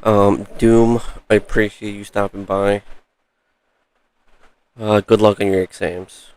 Doom, I appreciate you stopping by. Good luck on your exams.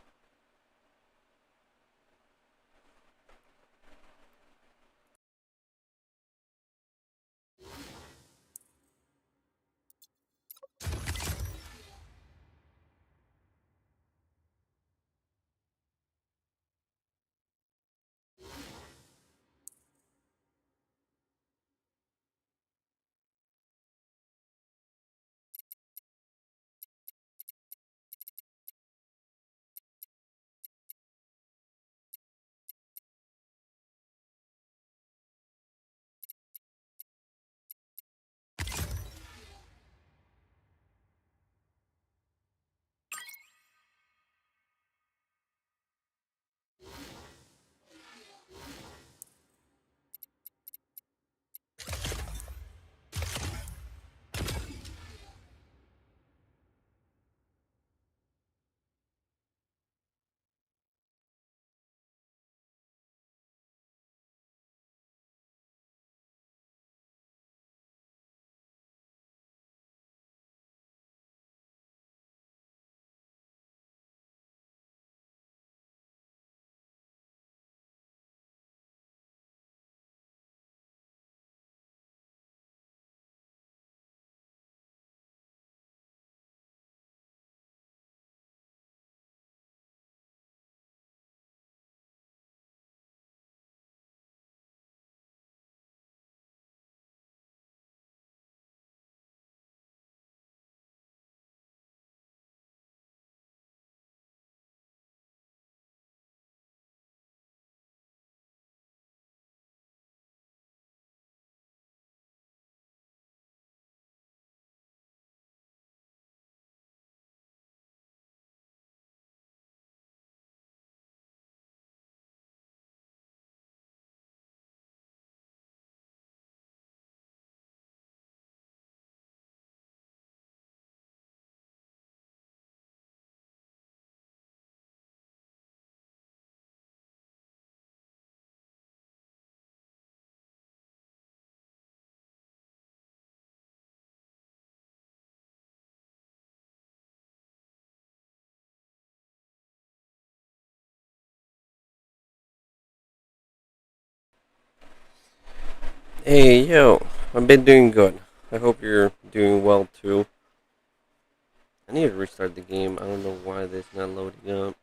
Hey, yo, I've been doing good. I hope you're doing well too. I need to restart the game. I don't know why this is not loading up.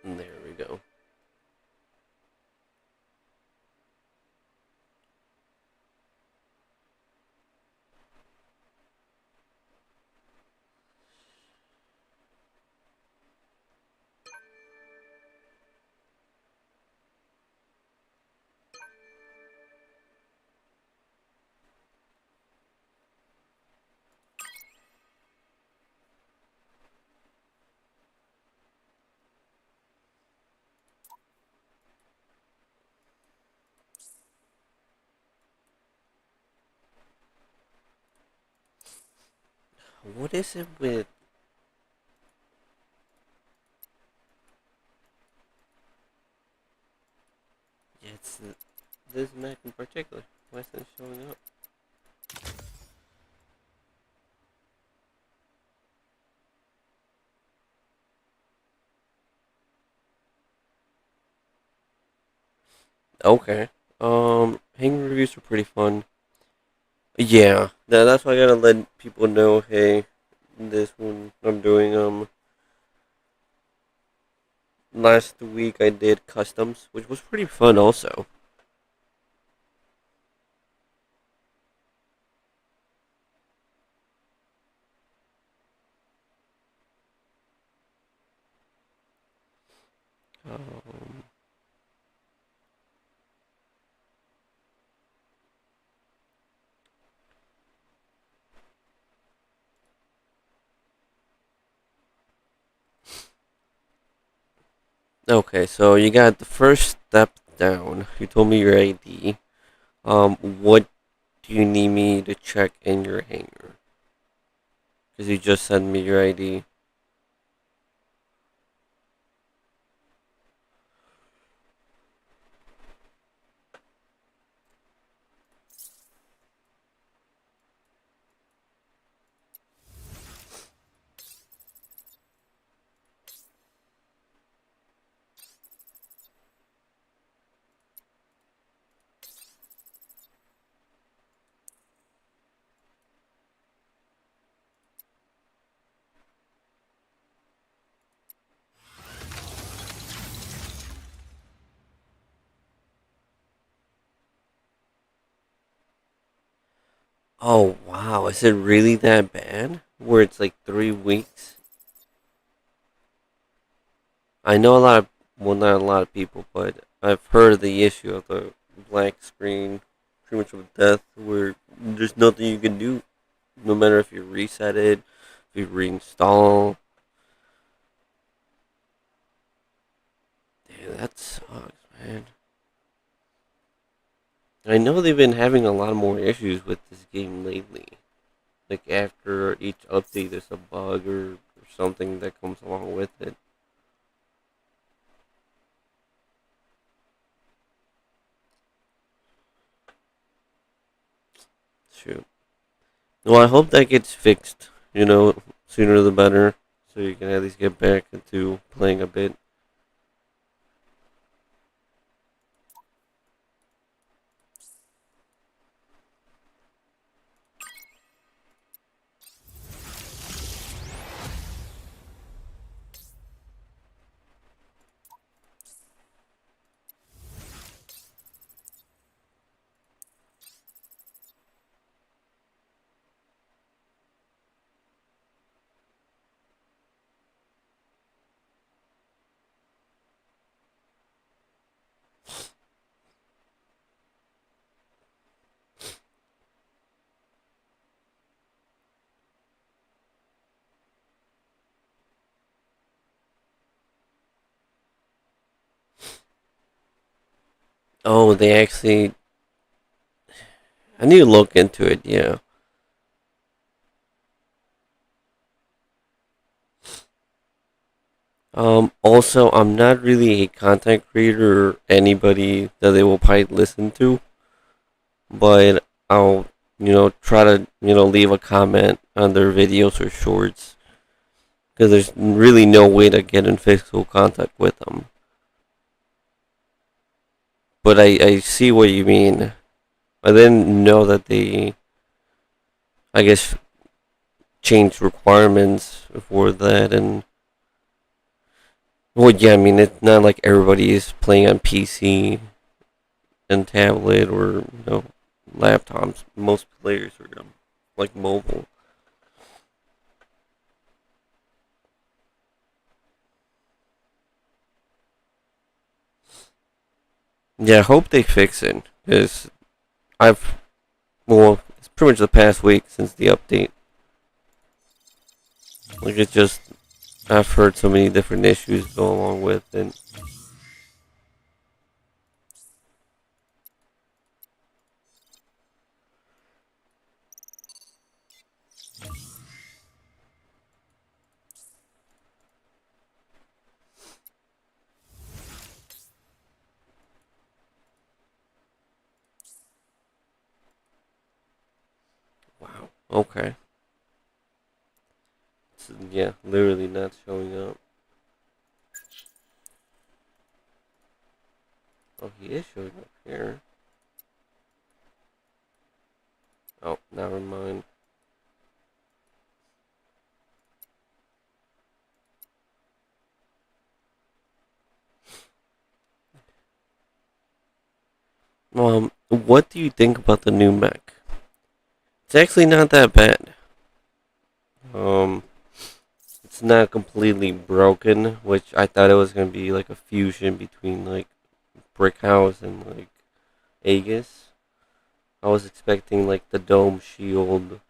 There we go. What is it with? Yeah, it's this Mech in particular. Why isn't it showing up? Okay. Hanging reviews are pretty fun. Yeah, that's why I gotta let people know. Hey, this one I'm doing. Last week I did customs, which was pretty fun also. Um, okay, so you got the first step down. You told me your ID. What do you need me to check in your hangar? Because you just sent me your ID. Oh wow, is it really that bad? Where it's like 3 weeks? I know a lot of, well, not a lot of people, but I've heard of the issue of the black screen, pretty much of death, where there's nothing you can do, no matter if you reset it, if you reinstall. Damn, that sucks, man. I know they've been having a lot more issues with this game lately. Like after each update, there's a bug or something that comes along with it. Shoot. Well, I hope that gets fixed. Sooner the better, so you can at least get back into playing a bit. Oh, they actually. I need to look into it. Yeah. Also, I'm not really a content creator or anybody that they will probably listen to, but I'll try to leave a comment on their videos or shorts because there's really no way to get in physical contact with them. But I see what you mean. I didn't know that they, I guess, changed requirements for that. And well, yeah, I mean, it's not like everybody is playing on PC and tablet or laptops. Most players are like mobile. Yeah, I hope they fix it because I've well, it's pretty much the past week since the update. Like it's just I've heard so many different issues go along with it. Wow. Okay. Yeah, literally not showing up. Oh, he is showing up here. Oh, never mind. What do you think about the new mech? It's actually not that bad. Um, it's not completely broken, which I thought it was gonna be like a fusion between like Brick House and like Aegis. I was expecting like the dome shield,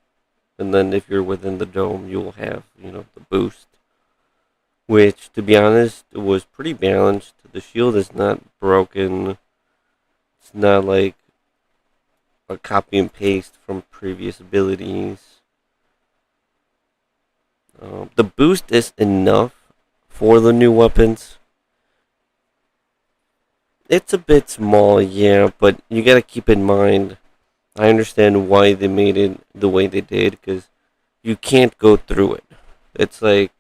and then if you're within the dome, you'll have the boost. Which, to be honest, was pretty balanced. The shield is not broken. It's not like a copy and paste from previous abilities. The boost is enough for the new weapons. It's a bit small, yeah, but you gotta keep in mind. I understand why they made it the way they did, because you can't go through it. It's like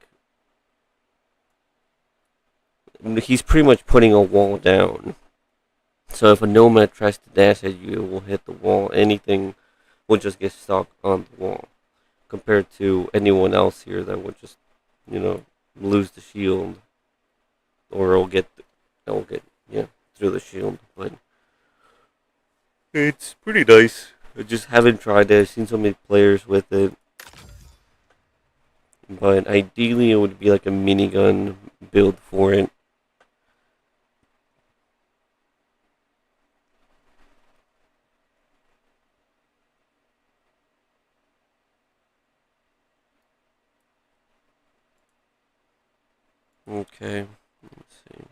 he's pretty much putting a wall down. So if a nomad tries to dash at you, it will hit the wall. Anything will just get stuck on the wall. Compared to anyone else here that would just, you know, lose the shield, or it'll get yeah through the shield. But it's pretty nice. I just haven't tried it. I've seen so many players with it, but ideally it would be like a minigun build for it. Okay, let's see.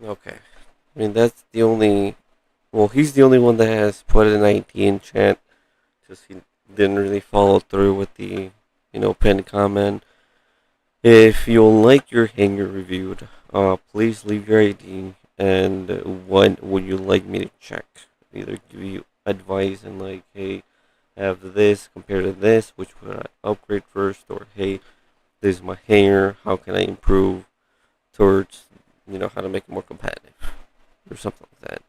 Okay, I mean that's the only. Well, he's the only one that has put an ID in chat. Just he didn't really follow through with the, pinned comment. If you'll like your hanger reviewed, please leave your ID and what would you like me to check? Either give you advice and like, hey, have this compared to this, which would I upgrade first, or hey, this is my hanger, how can I improve towards, how to make it more competitive, or something like that.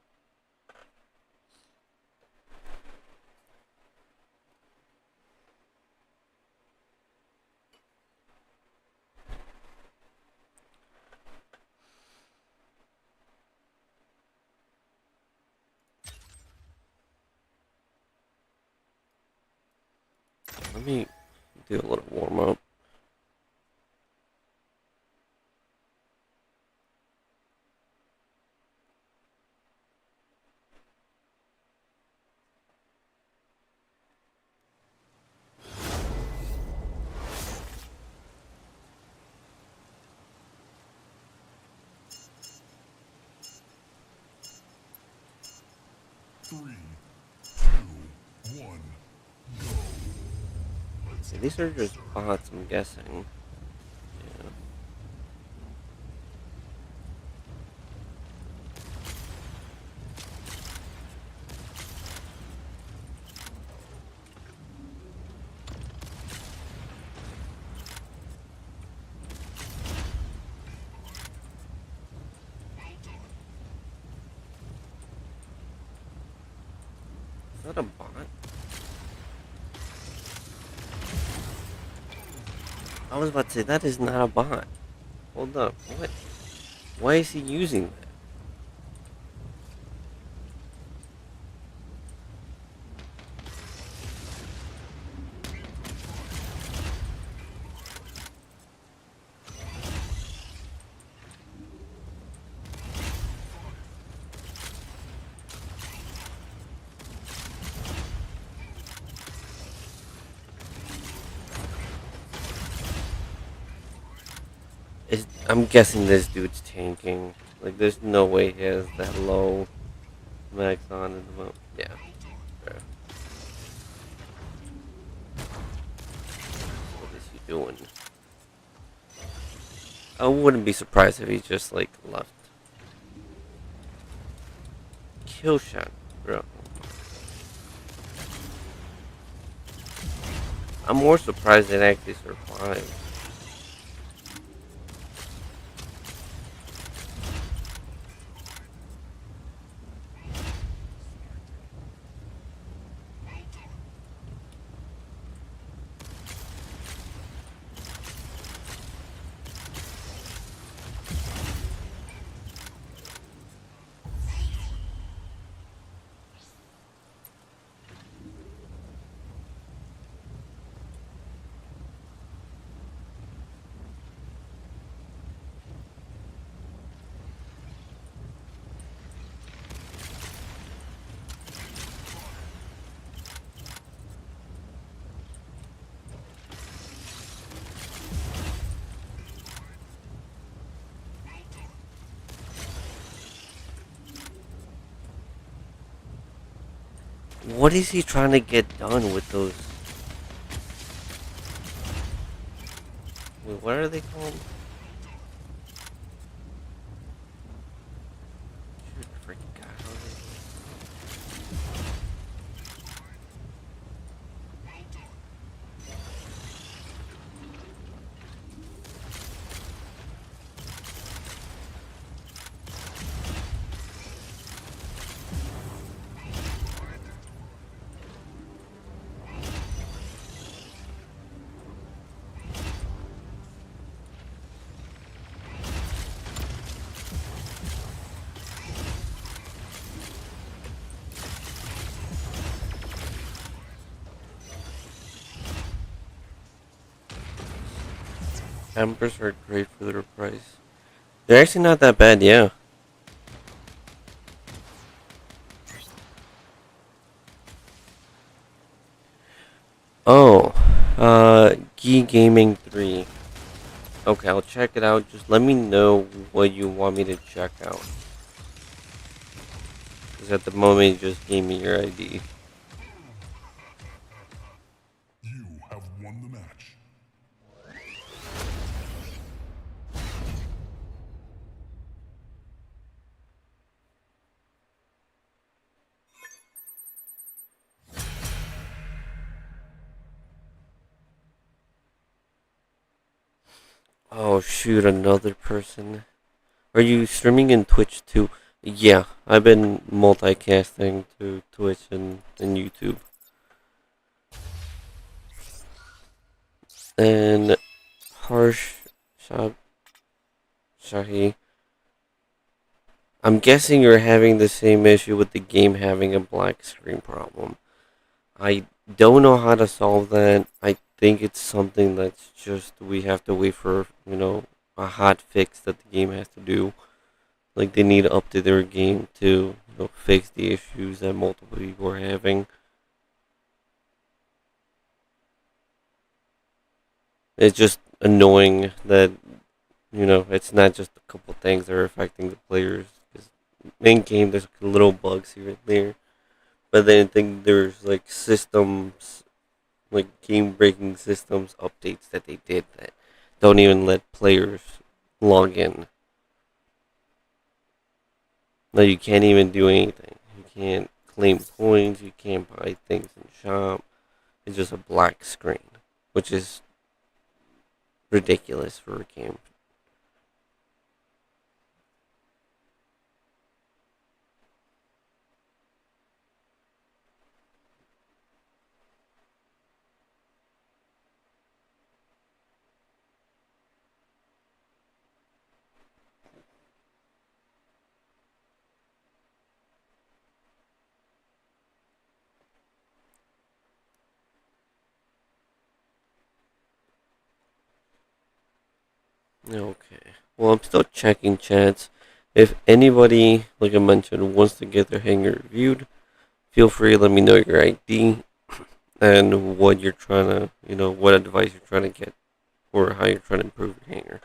Let me do a little warm up. Three, two, one, go. See, these are just bots, I'm guessing. Yeah. Is that a bot? I was about to say, that is not a bot. Hold up, what? Why is he using that? I'm guessing this dude's tanking. Like, there's no way he has that low max on in the moment. Yeah, fair. What is he doing? I wouldn't be surprised if he just, like, left. Kill shot, bro. I'm more surprised it actually survived. What is he trying to get done with those? Wait, what are they called? Shoot, I forgot how Embers are great for their price. They're actually not that bad, yeah. Oh, Gee Gaming 3. Okay, I'll check it out. Just let me know what you want me to check out. Because at the moment, you just gave me your ID. You have won the match. Oh, shoot, another person. Are you streaming in Twitch too? Yeah, I've been multicasting to Twitch and YouTube. And Harsh Shab Shahi, I'm guessing you're having the same issue with the game having a black screen problem. I don't know how to solve that. I think it's something that's just we have to wait for, a hot fix that the game has to do. Like they need to update their game to, fix the issues that multiple people are having. It's just annoying that, it's not just a couple things that are affecting the players. 'Cause in game, there's little bugs here and there. But then I think there's like systems, like game breaking systems updates that they did that don't even let players log in. No, you can't even do anything. You can't claim points, you can't buy things in shop. It's just a black screen, which is ridiculous for a game. Okay. Well, I'm still checking chats. If anybody, like I mentioned, wants to get their hanger reviewed, feel free to let me know your ID and what you're trying to, what advice you're trying to get or how you're trying to improve your hanger.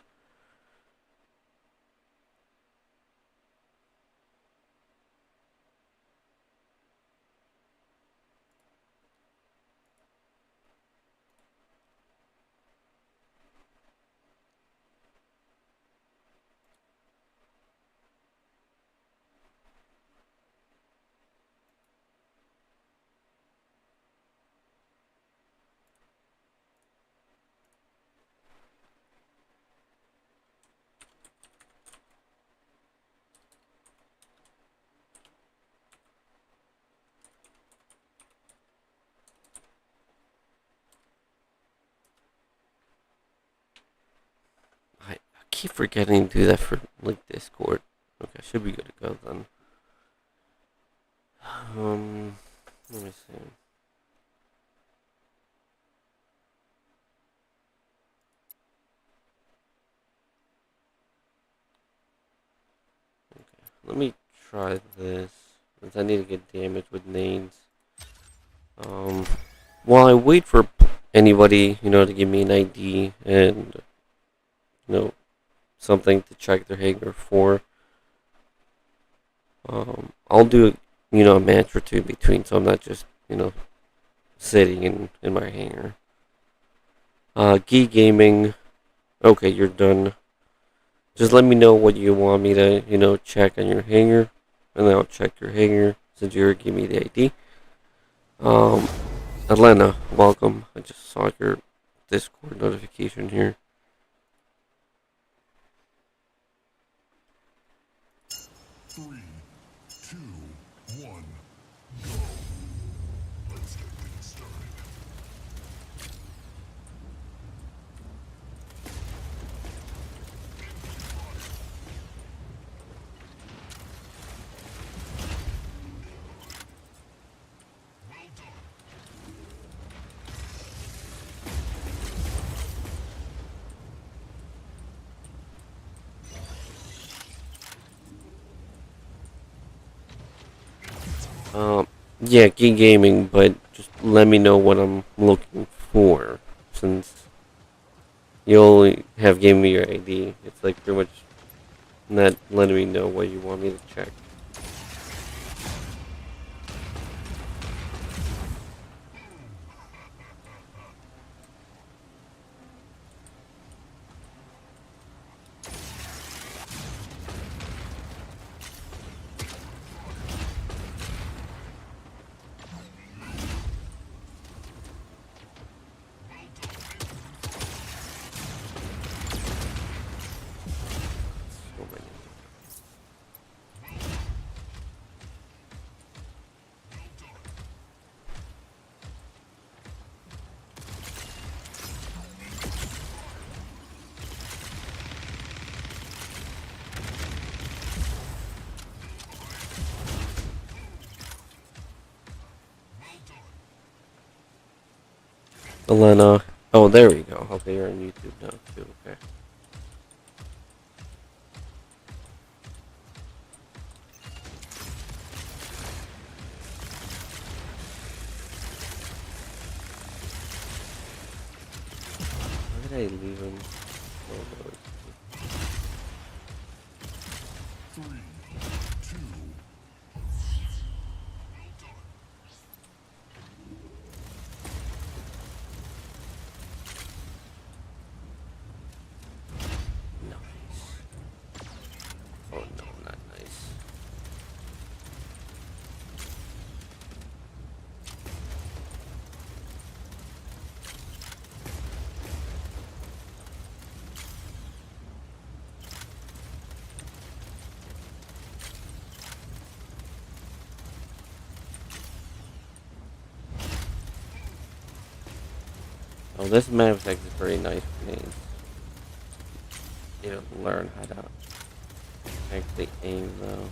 I keep forgetting to do that for like Discord. Okay, I should be good to go then. Um, Let me see. Let me try this. Since I need to get damage with nades. Um, while I wait for anybody, to give me an ID and, you know, something to check their hanger for, I'll do a match or two in between, so I'm not just, sitting in my hangar. Geek Gaming. Okay, you're done. Just let me know what you want me to, check on your hangar, and then I'll check your hangar since you already gave me the ID. Um, Atlanta, welcome. I just saw your Discord notification here. Three, two, one, go. Let's get things started. Well done. Yeah, Geek Gaming, but just let me know what I'm looking for, since you only have given me your ID. It's like pretty much not letting me know what you want me to check. So many. Elena. Oh, there we go. Okay, you're on YouTube now too. Okay. Why did I leave him? Oh, no. Three, two, Nice. Oh no, not nice. Oh, this map is actually pretty nice for me. Learn how to actually aim though.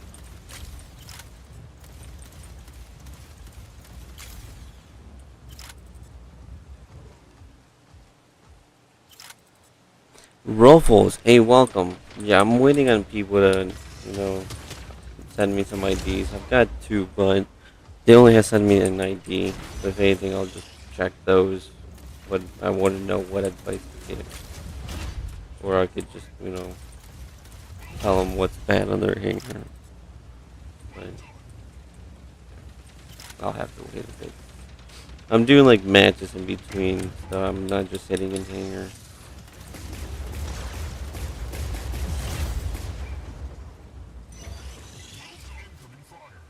Ruffles, hey, welcome. Yeah, I'm waiting on people to, you know, send me some IDs. I've got two, but they only have sent me an ID. So if anything, I'll just check those. But I want to know what advice to give. Or I could just, tell them what's bad on their hanger. But I'll have to wait a bit. I'm doing like matches in between, so I'm not just sitting in hanger. incoming fire.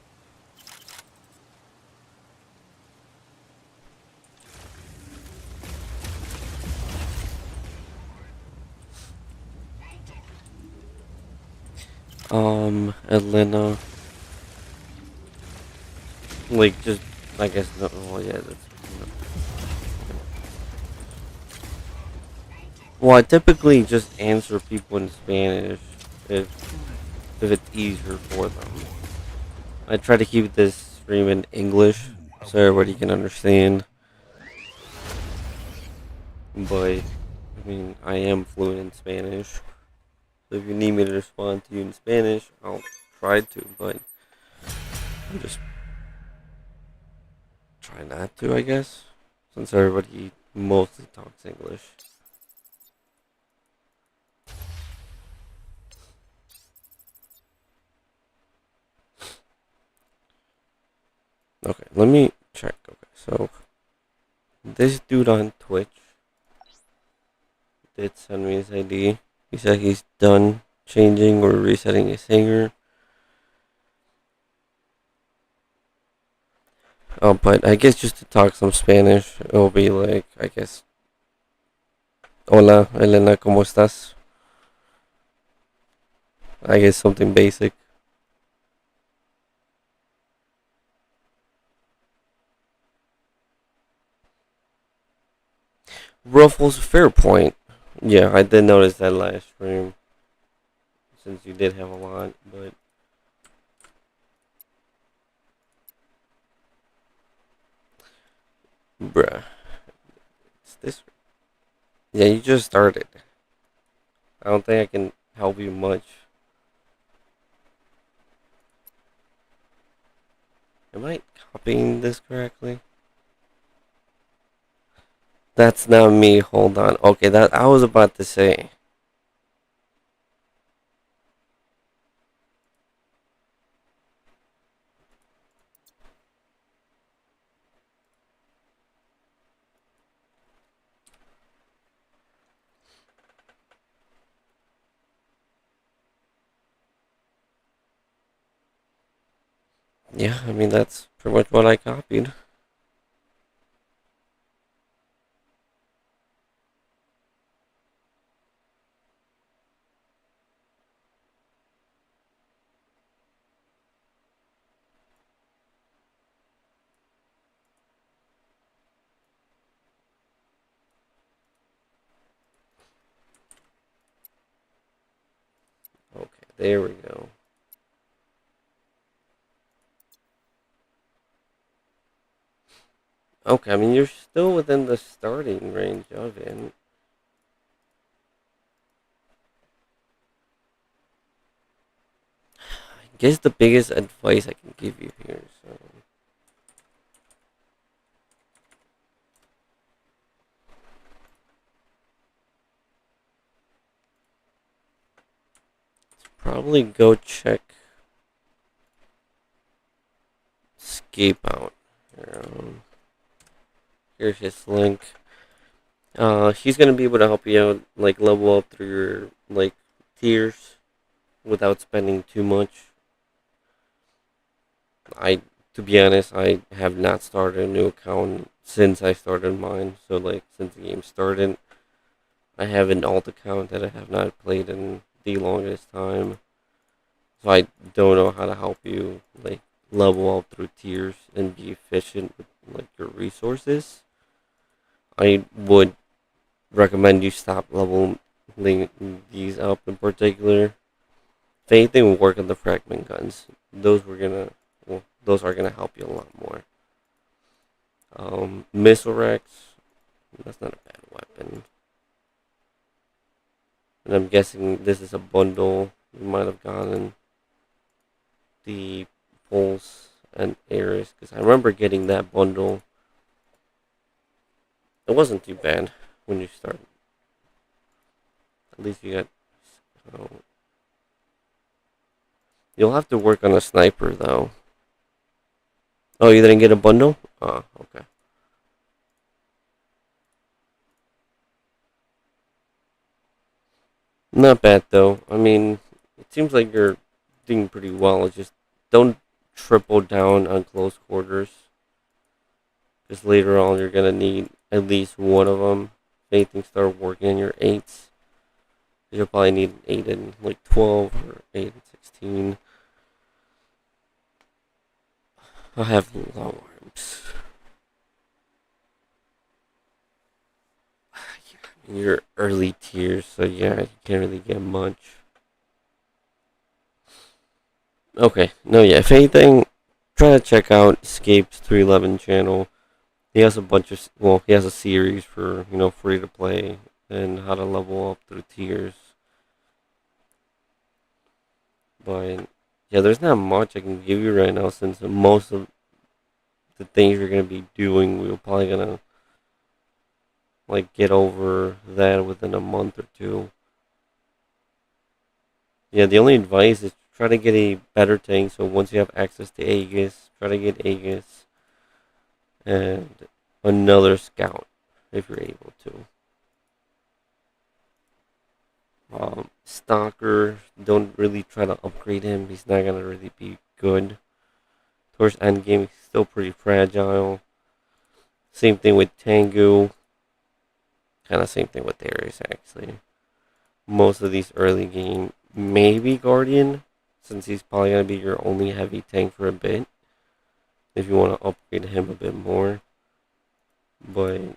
Atlanta. Like, just, I guess, no, oh yeah, that's, well, I typically just answer people in Spanish if it's easier for them. I try to keep this stream in English You have so everybody won the can match. understand. But I mean, I am fluent in Spanish. So if you need me to respond to you in Spanish, I'll try to. But I'm just try not to, I guess, since everybody mostly talks English. Okay, let me check. Okay, so this dude on Twitch did send me his ID. He said he's done changing or resetting his hanger. Oh, but I guess just to talk some Spanish, it'll be like, I guess, Hola, Elena, ¿cómo estás? I guess something basic. Ruffles, fair point. Yeah, I did notice that last stream, since you did have a lot, but bruh, it's this. Yeah, you just started. I don't think I can help you much. Am I copying this correctly? That's not me. Hold on. Okay, that I was about to say. Yeah, I mean that's pretty much what I copied. Okay, there we go. Okay, I mean you're still within the starting range of it. I guess the biggest advice I can give you here. So probably go check Escape Out. Here, here's his link. She's gonna be able to help you out, like level up through your like tiers without spending too much. I, to be honest, I have not started a new account since I started mine. So like since the game started, I have an alt account that I have not played in the longest time. So I don't know how to help you like level up through tiers and be efficient with like your resources. I would recommend you stop leveling these up in particular. If anything, work on the fragment guns. Those are gonna help you a lot more. Missile Rex, that's not a bad weapon. And I'm guessing this is a bundle. You might have gotten the Pulse and Ares because I remember getting that bundle. It wasn't too bad when you start. At least you got. Oh, you'll have to work on a sniper though. Oh, you didn't get a bundle? Oh, okay. Not bad though. I mean, it seems like you're doing pretty well. Just don't triple down on close quarters, because later on you're gonna need at least one of them. If anything, start working on your eights. You'll probably need an 8 and like 12 or 8 and 16. I have long arms. You're early tiers, so yeah, you can't really get much. Okay, no, yeah, if anything, try to check out Escape's 311 channel. He has a bunch of, well, he has a series for, free to play and how to level up through tiers. But yeah, there's not much I can give you right now since most of the things you're gonna be doing, we're probably gonna like get over that within a month or two. Yeah, the only advice is try to get a better tank. So once you have access to Aegis, try to get Aegis. and another scout if you're able to. Stalker, don't really try to upgrade him. He's not gonna really be good. Towards endgame, he's still pretty fragile. Same thing with Tengu. Kind of same thing with Darius, actually. Most of these early game, maybe Guardian, since he's probably gonna be your only heavy tank for a bit. If you want to upgrade him a bit more, but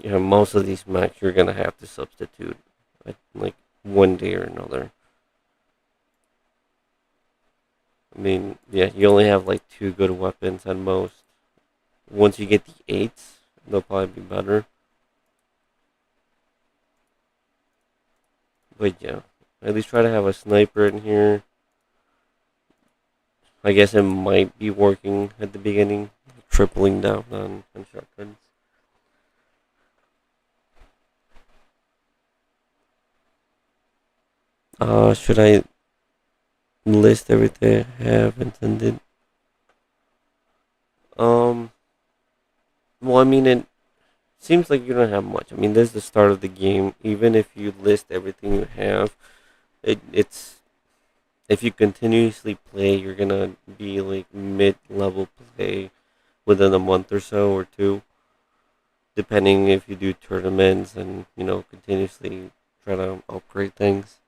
most of these mechs you're gonna have to substitute, like one day or another. I mean, yeah, you only have like two good weapons at most. Once you get the eights, they'll probably be better. But yeah, at least try to have a sniper in here. I guess it might be working at the beginning, tripling down on shotguns. Should I list everything I have intended? Um, well, I mean, it seems like you don't have much. I mean, this is the start of the game. Even if you list everything you have, it's if you continuously play, you're gonna be like mid-level play within a month or so or two, depending if you do tournaments and continuously try to upgrade things.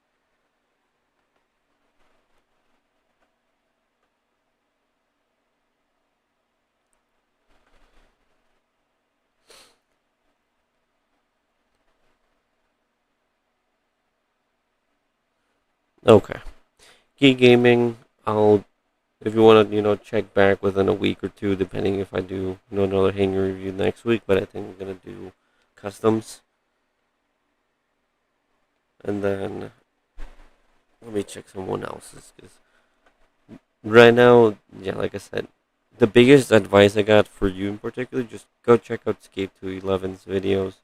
Okay, key gaming. I'll if you want to check back within a week or two, depending if I do another hanger review next week. But I think I'm gonna do customs, and then let me check someone else's because right now, yeah, like I said, the biggest advice I got for you in particular, just go check out Escape to 11's videos.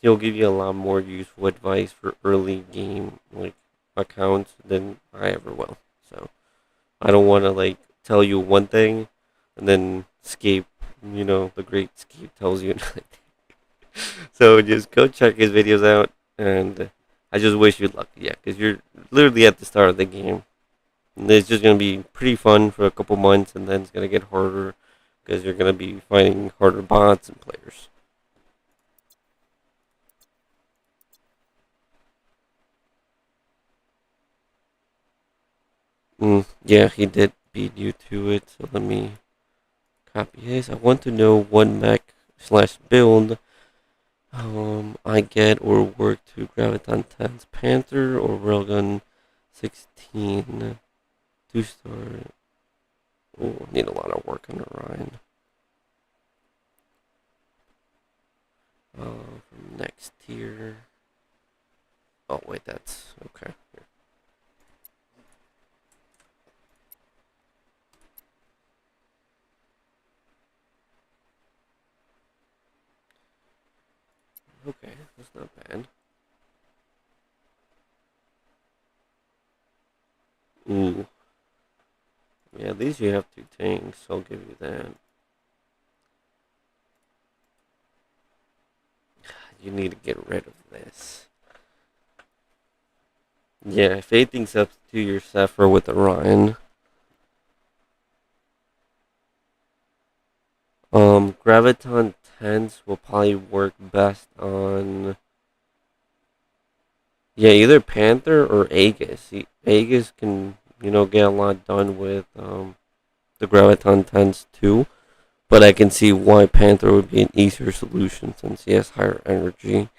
He'll give you a lot more useful advice for early game like accounts than I ever will. So I don't want to like tell you one thing and then Escape, the great Escape tells you another. So just go check his videos out, and I just wish you luck. Yeah, because you're literally at the start of the game. And it's just gonna be pretty fun for a couple months, and then it's gonna get harder because you're gonna be fighting harder bots and players. Yeah, he did beat you to it. So let me copy his. I want to know what mech slash build I get or work to Graviton 10's Panther or Railgun 16 2-star. Oh, need a lot of work on Orion. From next tier. Oh wait, that's okay. Here. Okay, that's not bad. Ooh, yeah, at least you have two tanks. I'll give you that. You need to get rid of this. Yeah, if anything, substitute your Zephyr with Orion. Graviton 10s will probably work best on. Yeah, either Panther or Aegis. Aegis can, get a lot done with the Graviton 10s too. But I can see why Panther would be an easier solution since he has higher energy.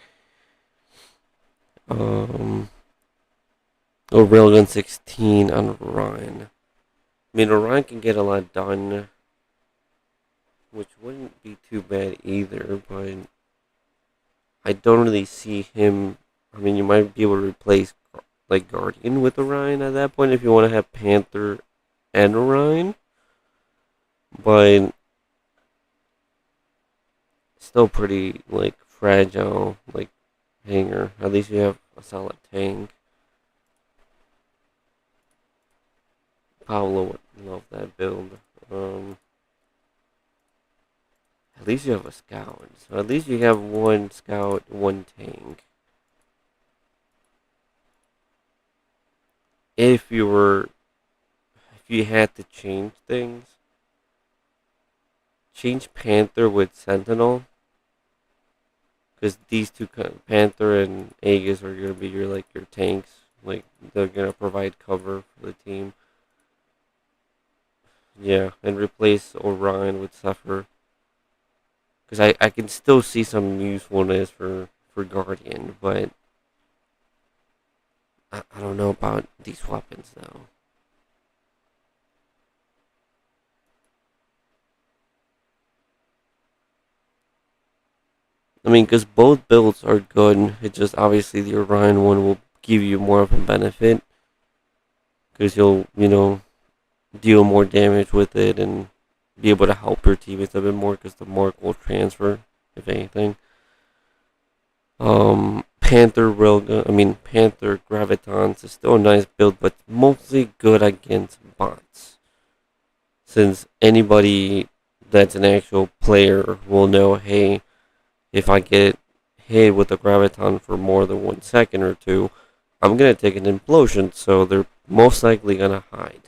Um, or Railgun 16 on Orion. I mean, Orion can get a lot done, which wouldn't be too bad either, but I don't really see him. I mean, you might be able to replace like Guardian with Orion at that point if you want to have Panther and Orion, but still pretty like fragile, like hanger. At least you have a solid tank. Pablo would love that build. Um, At least you have a scout. So at least you have one scout, one tank. If you were, if you had to change things, change Panther with Sentinel, because these two, Panther and Aegis, are gonna be your like your tanks. Like they're gonna provide cover for the team. Yeah, and replace Orion with Suffer. Because I can still see some usefulness for Guardian, but I don't know about these weapons though. I mean, because both builds are good. It's just obviously the Orion one will give you more of a benefit because you'll deal more damage with it and be able to help your teammates a bit more because the mark will transfer if anything. Panther Gravitons is still a nice build, but mostly good against bots. Since anybody that's an actual player will know, hey, if I get hit with a Graviton for more than 1 second or two, I'm gonna take an implosion, so they're most likely gonna hide.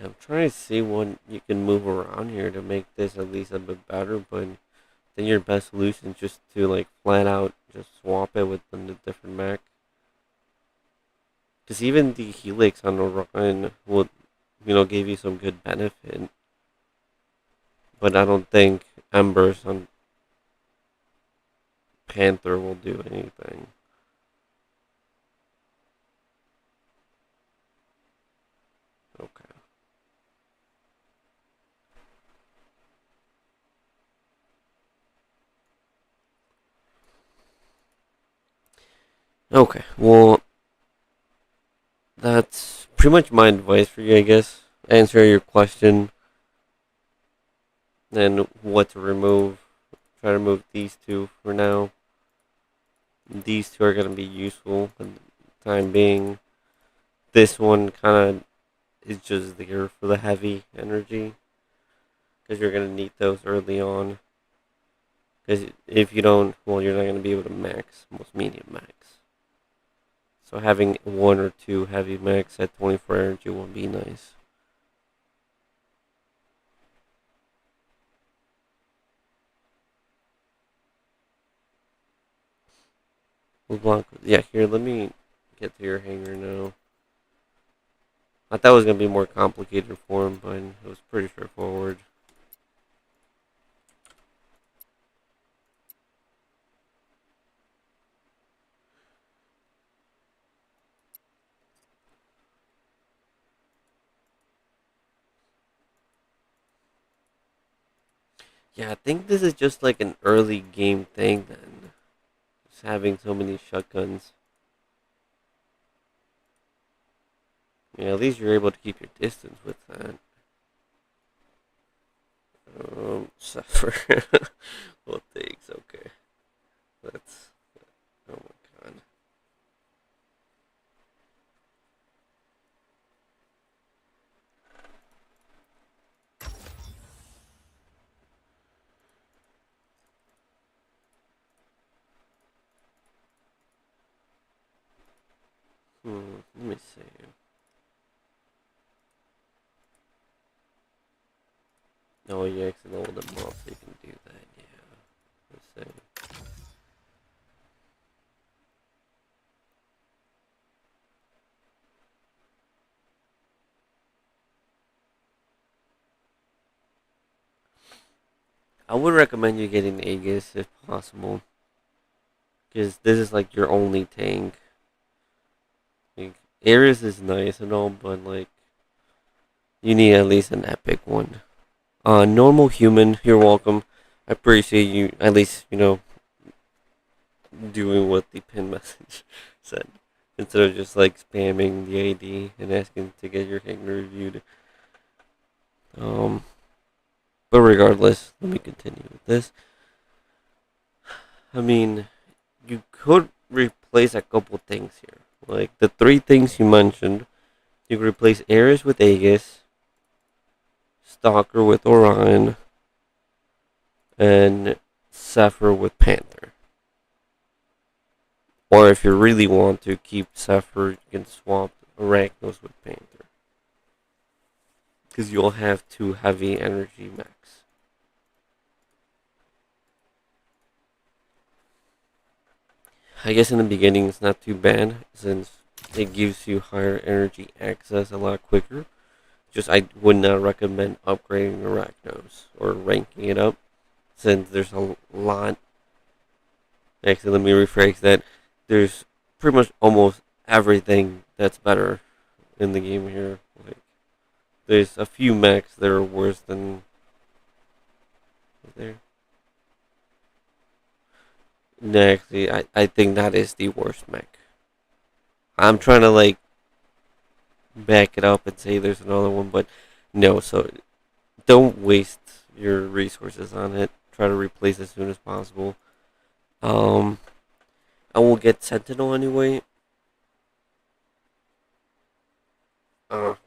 I'm trying to see what you can move around here to make this at least a bit better, but then your best solution is just to like flat out just swap it with the different mech. Because even the Helix on Orion will, give you some good benefit, but I don't think Embers on Panther will do anything. Okay. Okay. Well, that's pretty much my advice for you, I guess. Answer your question and what to remove. Try to remove these two for now. These two are going to be useful for the time being. This one kind of is just there for the heavy energy because you're going to need those early on. Because if you don't, well, you're not going to be able to max most medium max. So having one or two heavy max at 24 energy will be nice. LeBlanc, yeah, here, let me get to your hanger now. I thought it was going to be more complicated for him, but it was pretty straightforward. Yeah, I think this is just like an early game thing then. Just having so many shotguns. Yeah, at least you're able to keep your distance with that. Suffer. Well, thanks, okay. Let's. Oh my god. Let me see. Oh, you actually know the mob, so you can do that, yeah. Let's see. I would recommend you getting Aegis if possible. Because this is like your only tank. Like, Ares is nice and all, but like, you need at least an epic one. Normal human, you're welcome. I appreciate you, at least, doing what the pin message said instead of just like spamming the ID and asking to get your thing reviewed. Um, but regardless, let me continue with this. I mean, you could replace a couple things here. Like the three things you mentioned, you could replace Ares with Aegis, Stalker with Orion, and Zephyr with Panther. Or if you really want to keep Zephyr, you can swap Arachnos with Panther. Because you'll have two heavy energy mechs. I guess in the beginning it's not too bad since it gives you higher energy access a lot quicker. Just I would not recommend upgrading Arachnos or ranking it up since there's a lot. Actually, let me rephrase that. There's pretty much almost everything that's better in the game here. Like there's a few mechs that are worse than there. No, actually, I think that is the worst mech. I'm trying to like back it up and say there's another one, but no. So don't waste your resources on it. Try to replace as soon as possible. Um, I will get Sentinel anyway.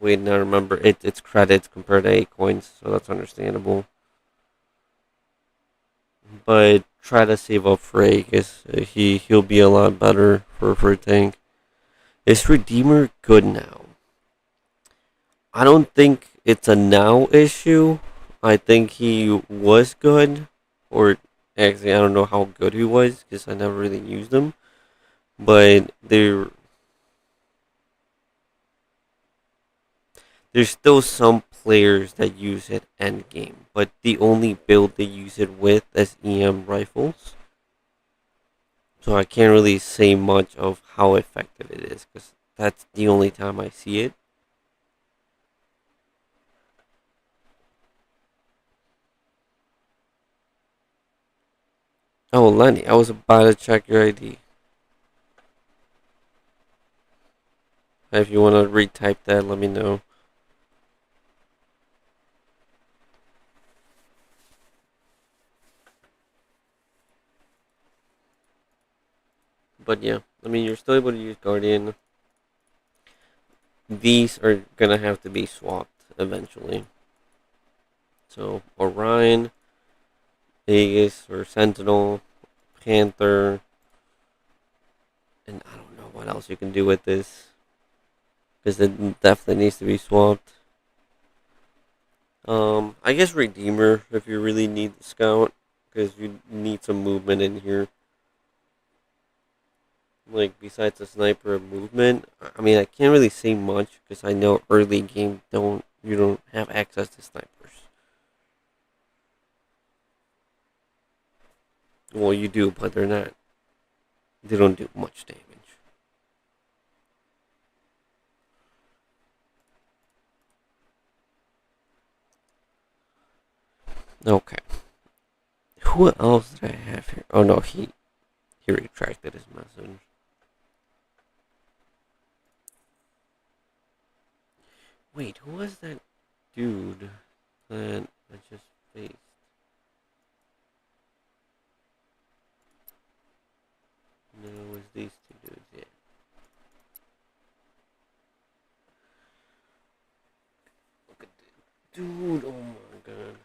Wait, now remember it's credits compared to 8 coins, so that's understandable. But try to save up for Aegis. He'll be a lot better for a tank. Is Redeemer good now? I don't think it's a now issue. I think he was good, or actually I don't know how good he was because I never really used him. But there's still some players that use it end game, but the only build they use it with is EM rifles. So I can't really say much of how effective it is because that's the only time I see it. Oh, Lenny, I was about to check your ID. If you want to retype that, let me know. But yeah, I mean, you're still able to use Guardian. These are gonna have to be swapped eventually. So Orion, Aegis, or Sentinel, Panther, and I don't know what else you can do with this because it definitely needs to be swapped. I guess Redeemer if you really need the scout because you need some movement in here. Like besides the sniper movement, I mean I can't really say much because I know early game don't have access to snipers. Well, you do, but they don't do much damage. Okay. Who else did I have here? Oh no, he retracted his message. Wait, who was that dude that I just faced? No, it was these two dudes, yeah. Look at this. Dude, oh my god.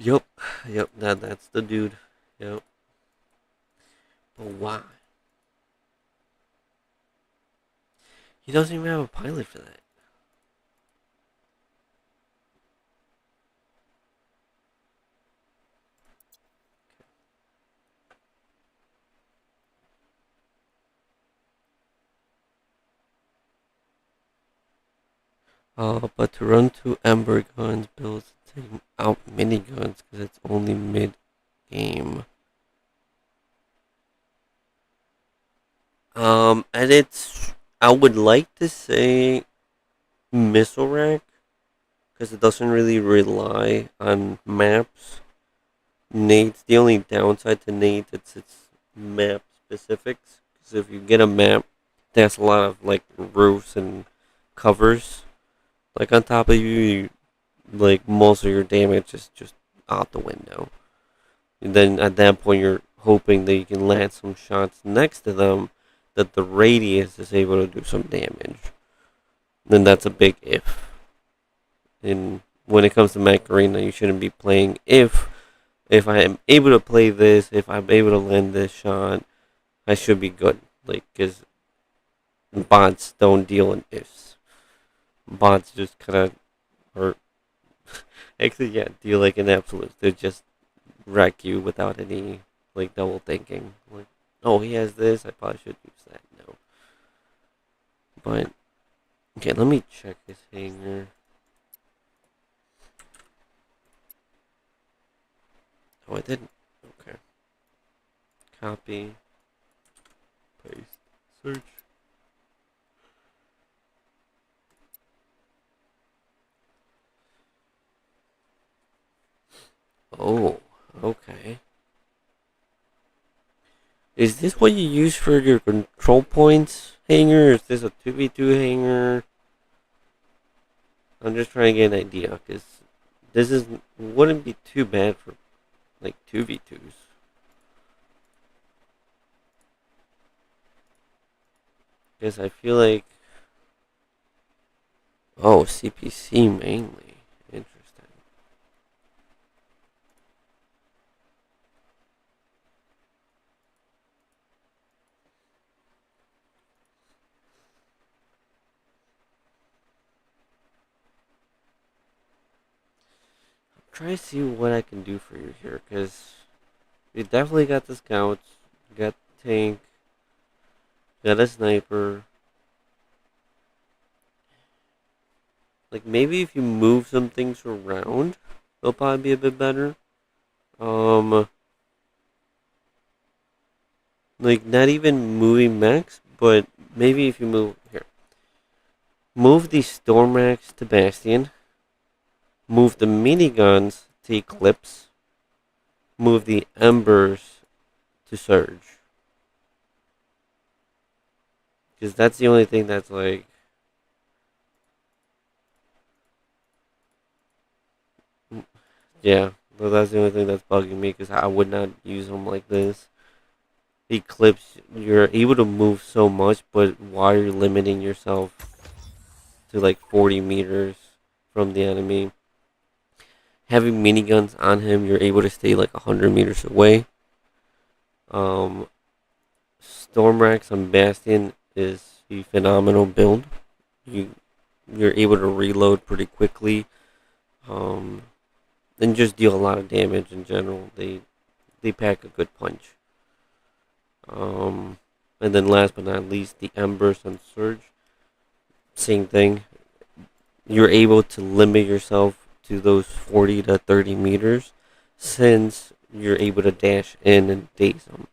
Yup, yup, that's the dude. Yup. But why? He doesn't even have a pilot for that. But to run two Ember guns builds take out miniguns because it's only mid game. And it's I would like to say missile rack because it doesn't really rely on maps. Nate's the only downside to Nate. It's map specifics. Because if you get a map that has a lot of like roofs and covers like on top of you, like most of your damage is just out the window. And then at that point, you're hoping that you can land some shots next to them that the radius is able to do some damage. Then that's a big if. And when it comes to Mech Arena, you shouldn't be playing if I am able to play this, if I'm able to land this shot, I should be good. Like, because bots don't deal in ifs. Bots just kind of, or actually, yeah, deal like in absolutes. They just wreck you without any like double thinking. Like, oh, he has this. I probably should use that. No, but okay. Let me check his hanger. Oh, I didn't. Okay. Copy. Paste. Search. Oh, okay. Is this what you use for your control points hanger? Is this a 2v2 hanger? I'm just trying to get an idea because this is wouldn't be too bad for like 2v2s. Because I feel like oh CPC mainly interesting. Try to see what I can do for you here because you definitely got the scouts, got the tank, got a sniper. Like maybe if you move some things around, they'll probably be a bit better. Um, like not even moving mechs, but maybe if you move here, move the Stormax to Bastion, move the miniguns to Eclipse, move the Embers to Surge, because that's the only thing that's like, yeah, well, that's the only thing that's bugging me because I would not use them like this. Eclipse, you're able to move so much, but while you're limiting yourself to like 40 meters from the enemy, having miniguns on him, you're able to stay like 100 meters away. Um, Stormrax on Bastion is a phenomenal build. You you're able to reload pretty quickly. Um, and just deal a lot of damage in general. They pack a good punch. Um, and then last but not least, the Embers on Surge. Same thing. You're able to limit yourself to those 40 to 30 meters since you're able to dash in and daze them.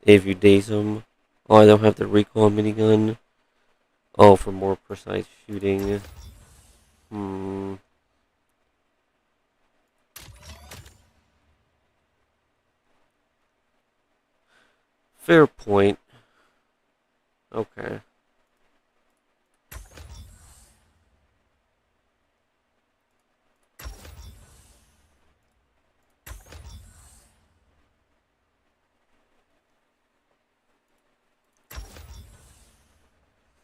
If you daze them, oh, I don't have the recoil minigun. Oh, for more precise shooting. Hmm. Fair point. Okay.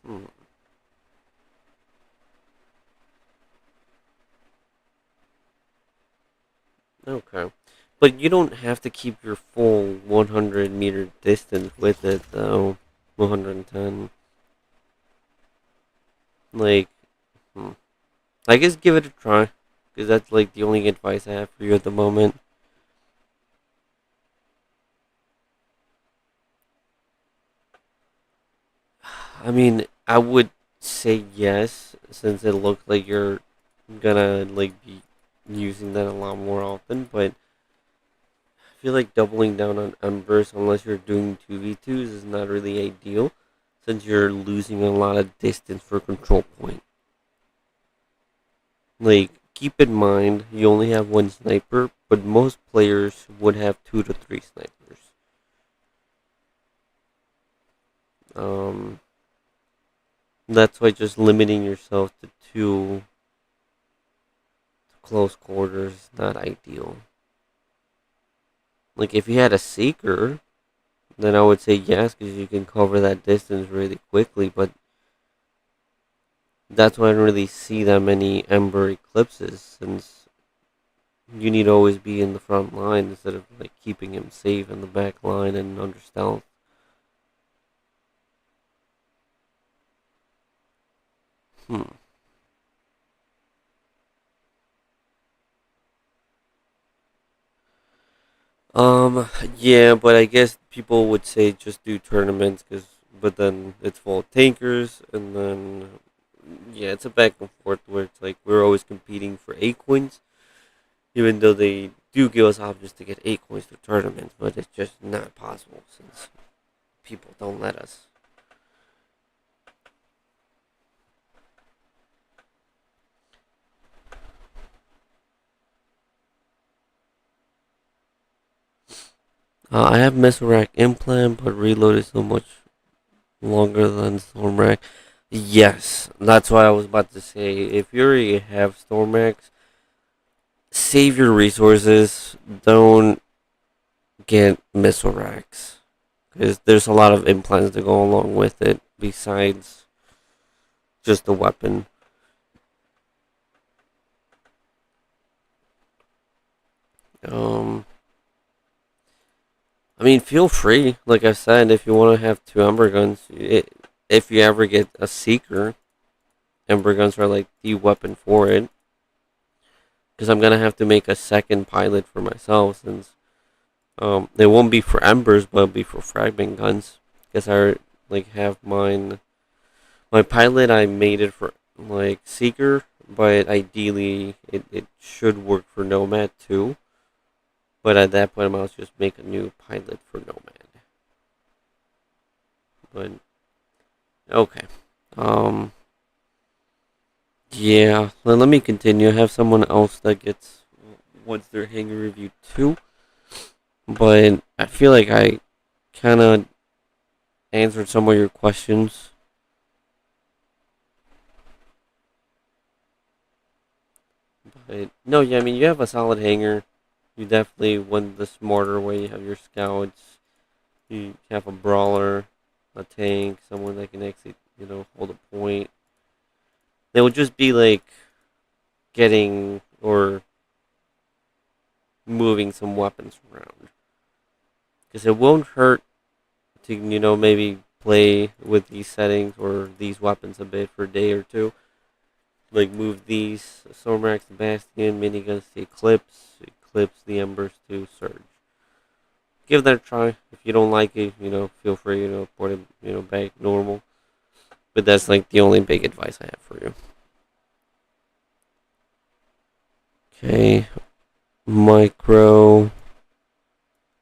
Hmm. Okay. But you don't have to keep your full 100-meter distance with it, though. 110. Like, hmm. I guess give it a try. Because that's, like, the only advice I have for you at the moment. I mean, I would say yes, since it looks like you're gonna, like, be using that a lot more often. But feel like doubling down on embers unless you're doing 2v2s is not really ideal, since you're losing a lot of distance for control point. Like, keep in mind, you only have one sniper, but most players would have two to three snipers. Um, that's why just limiting yourself to two close quarters is not ideal. Like, if you had a seeker, then I would say yes, because you can cover that distance really quickly, but that's why I don't really see that many Ember eclipses, since you need to always be in the front line instead of like keeping him safe in the back line and under stealth. Hmm. Yeah, but I guess people would say just do tournaments, but then it's full of tankers, and then yeah, it's a back and forth where it's like we're always competing for 8 coins, even though they do give us options to get 8 coins to tournaments, but it's just not possible since people don't let us. I have Mesorac implant, but reload is so much longer than Stormrack. Yes, that's what I was about to say. If you already have Stormracks, save your resources. Don't get missile racks, because there's a lot of implants that go along with it besides just the weapon. Um, I mean, feel free. Like I said, if you want to have two Ember guns, if you ever get a Seeker, Ember guns are like the weapon for it. Because I'm gonna have to make a second pilot for myself, since it won't be for Embers, but it'll be for fragment guns. Because I like have mine. My pilot, I made it for like Seeker, but ideally it should work for Nomad too. But at that point, I might just make a new pilot for Nomad. But okay, um, yeah. Let me continue. I have someone else that gets wants their hanger review too, but I feel like I kind of answered some of your questions. But no, yeah, I mean you have a solid hanger. You definitely went the smarter way. You have your scouts. You have a brawler, a tank, someone that can actually, hold a point. They would just be like getting or moving some weapons around. Because it won't hurt to, maybe play with these settings or these weapons a bit for a day or two. Like move these Stormrax to Bastion, miniguns to Eclipse the Embers to Surge. Give that a try. If you don't like it, feel free, port it, back normal. But that's like the only big advice I have for you. Okay, Micro.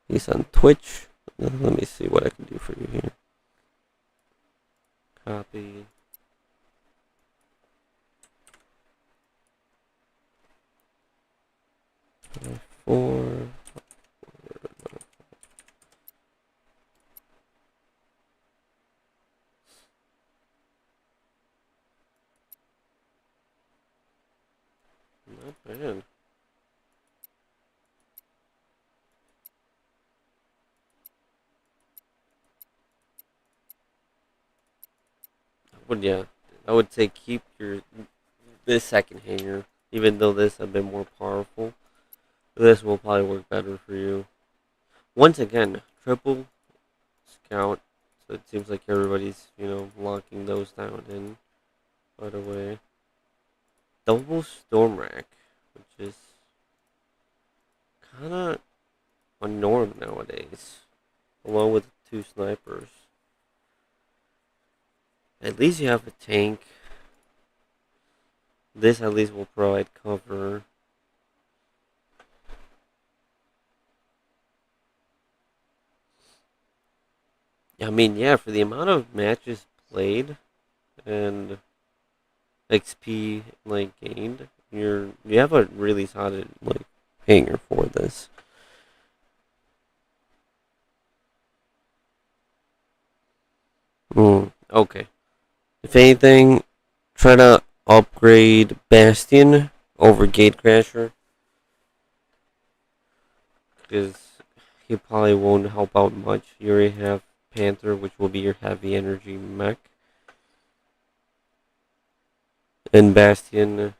He's on Twitch. Let me see what I can do for you here. Copy. Four. Not bad. Yeah, I would say keep this second hanger, even though this a bit more powerful. This will probably work better for you. Once again, triple scout. So it seems like everybody's locking those down in. By the way, double storm rack, which is kind of a norm nowadays, along with two snipers. At least you have a tank. This at least will provide cover. I mean, yeah, for the amount of matches played and XP like gained, you have a really solid like hanger for this. Okay. If anything, try to upgrade Bastion over Gatecrasher because he probably won't help out much. You already have Panther, which will be your heavy energy mech, and Bastion.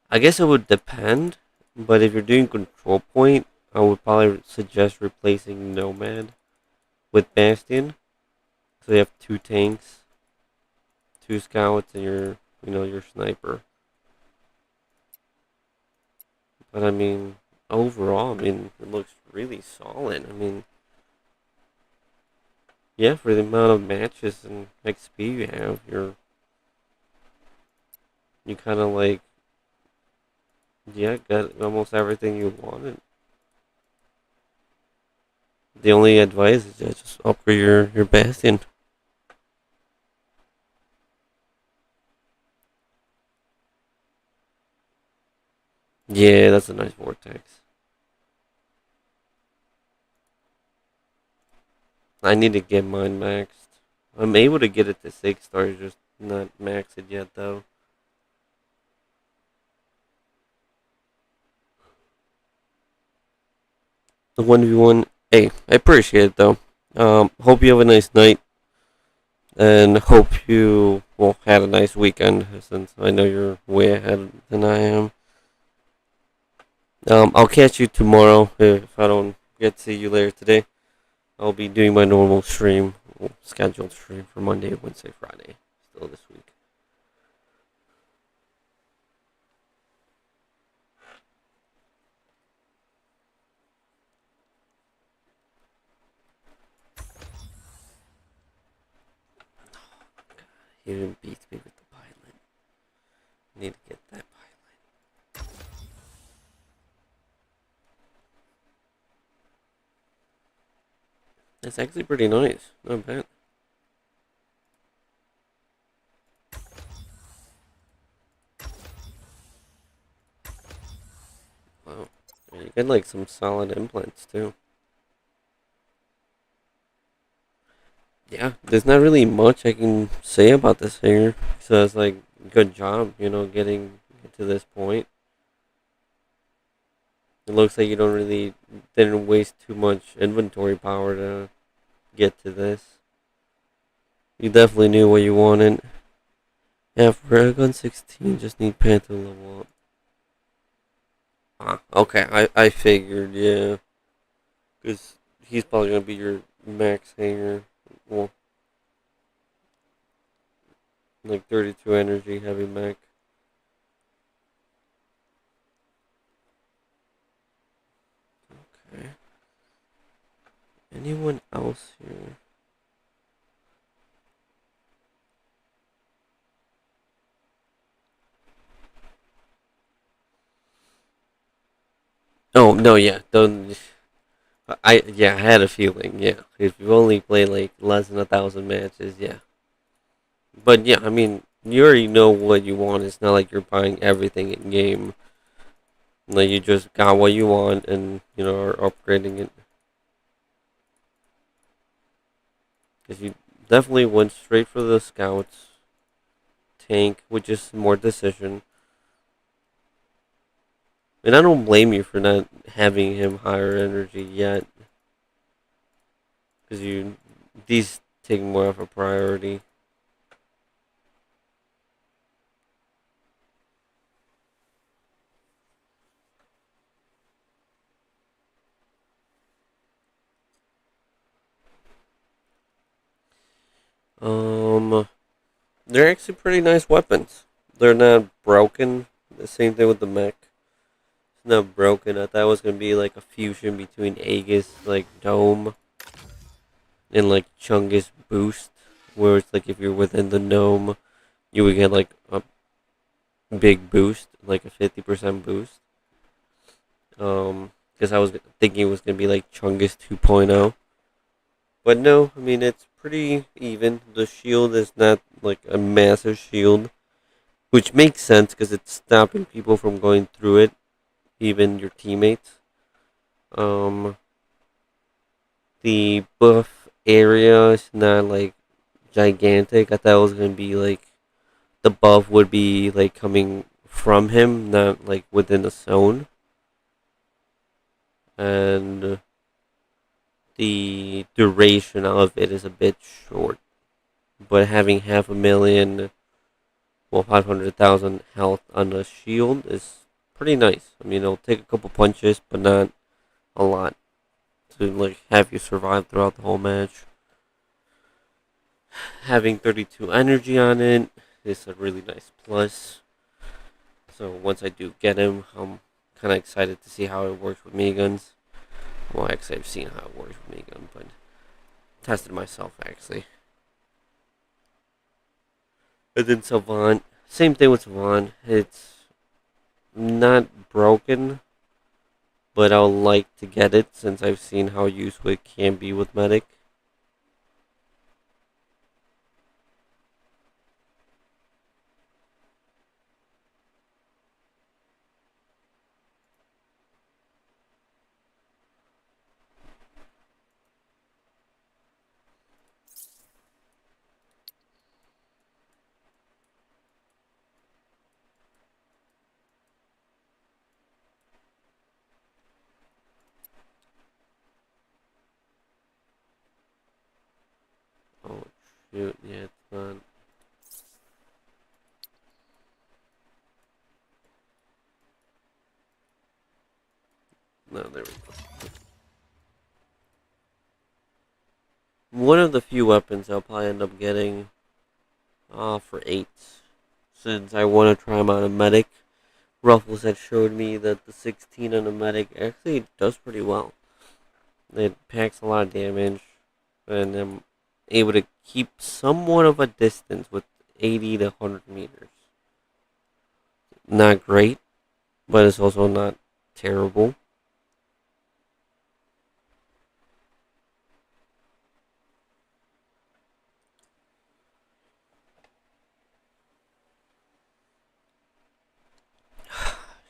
I guess it would depend, but if you're doing control point, I would probably suggest replacing Nomad with Bastion. So you have two tanks, two scouts, and your sniper. But I mean, overall, I mean, it looks really solid. I mean, yeah, for the amount of matches and XP you have, you kind of like, yeah, got almost everything you wanted. The only advice is just upgrade your Bastion. Yeah, that's a nice vortex. I need to get mine maxed. I'm able to get it to 6 stars, just not max it yet though. The 1v1, hey, I appreciate it though. Hope you have a nice night, and hope you well had a nice weekend since I know you're way ahead than I am. I'll catch you tomorrow if I don't get to see you later today. I'll be doing my normal stream, scheduled stream for Monday, Wednesday, Friday, still this week. He didn't beat me with the pilot. Need to get that pilot. It's actually pretty nice. Not bad. Wow. Yeah, you get like some solid implants too. Yeah, there's not really much I can say about this hanger. So it's like good job, getting to this point. It looks like you don't really didn't waste too much inventory power to get to this. You definitely knew what you wanted. Yeah, for Dragon 16, just need Panther level up. Ah, okay, I figured, yeah. Because he's probably going to be your max hanger. Well, like 32 energy, heavy mech. Okay. Anyone else here? Oh, no, yeah. Don't. I had a feeling, yeah. If you only play like less than 1,000 matches, yeah. But yeah, I mean, you already know what you want. It's not like you're buying everything in game. Like you just got what you want and are upgrading it. Because you definitely went straight for the scouts tank, which is more decision. And I don't blame you for not having him higher energy yet. Because these take more of a priority. Um, they're actually pretty nice weapons. They're not broken. The same thing with the mech. It's not broken. I thought it was gonna be like a fusion between Aegis, like Dome, and like Chungus Boost, where it's like if you're within the gnome, you would get like a big boost, like a 50% boost. Because I was thinking it was gonna be like Chungus 2.0. But no, I mean it's pretty even. The shield is not like a massive shield, which makes sense because it's stopping people from going through it, even your teammates. Um, the buff area is not like gigantic. I thought it was gonna be like the buff would be like coming from him, not like within the zone. And the duration of it is a bit short. But having half a million, well, 500,000 health on a shield is pretty nice. I mean, it'll take a couple punches, but not a lot to like have you survive throughout the whole match. Having 32 energy on it is a really nice plus. So once I do get him, I'm kind of excited to see how it works with miniguns. Well, actually, I've seen how it works with minigun, but tested myself actually. And then Savant, same thing with Savant. It's not broken, but I'll like to get it since I've seen how useful it can be with Medic. Oh shoot, yeah, it's not. No, there we go. One of the few weapons I'll probably end up getting for 8, since I want to try them on a Medic. Ruffles had showed me that the 16 on a Medic actually does pretty well. It packs a lot of damage, and I'm able to keep somewhat of a distance with 80 to 100 meters. Not great, but it's also not terrible.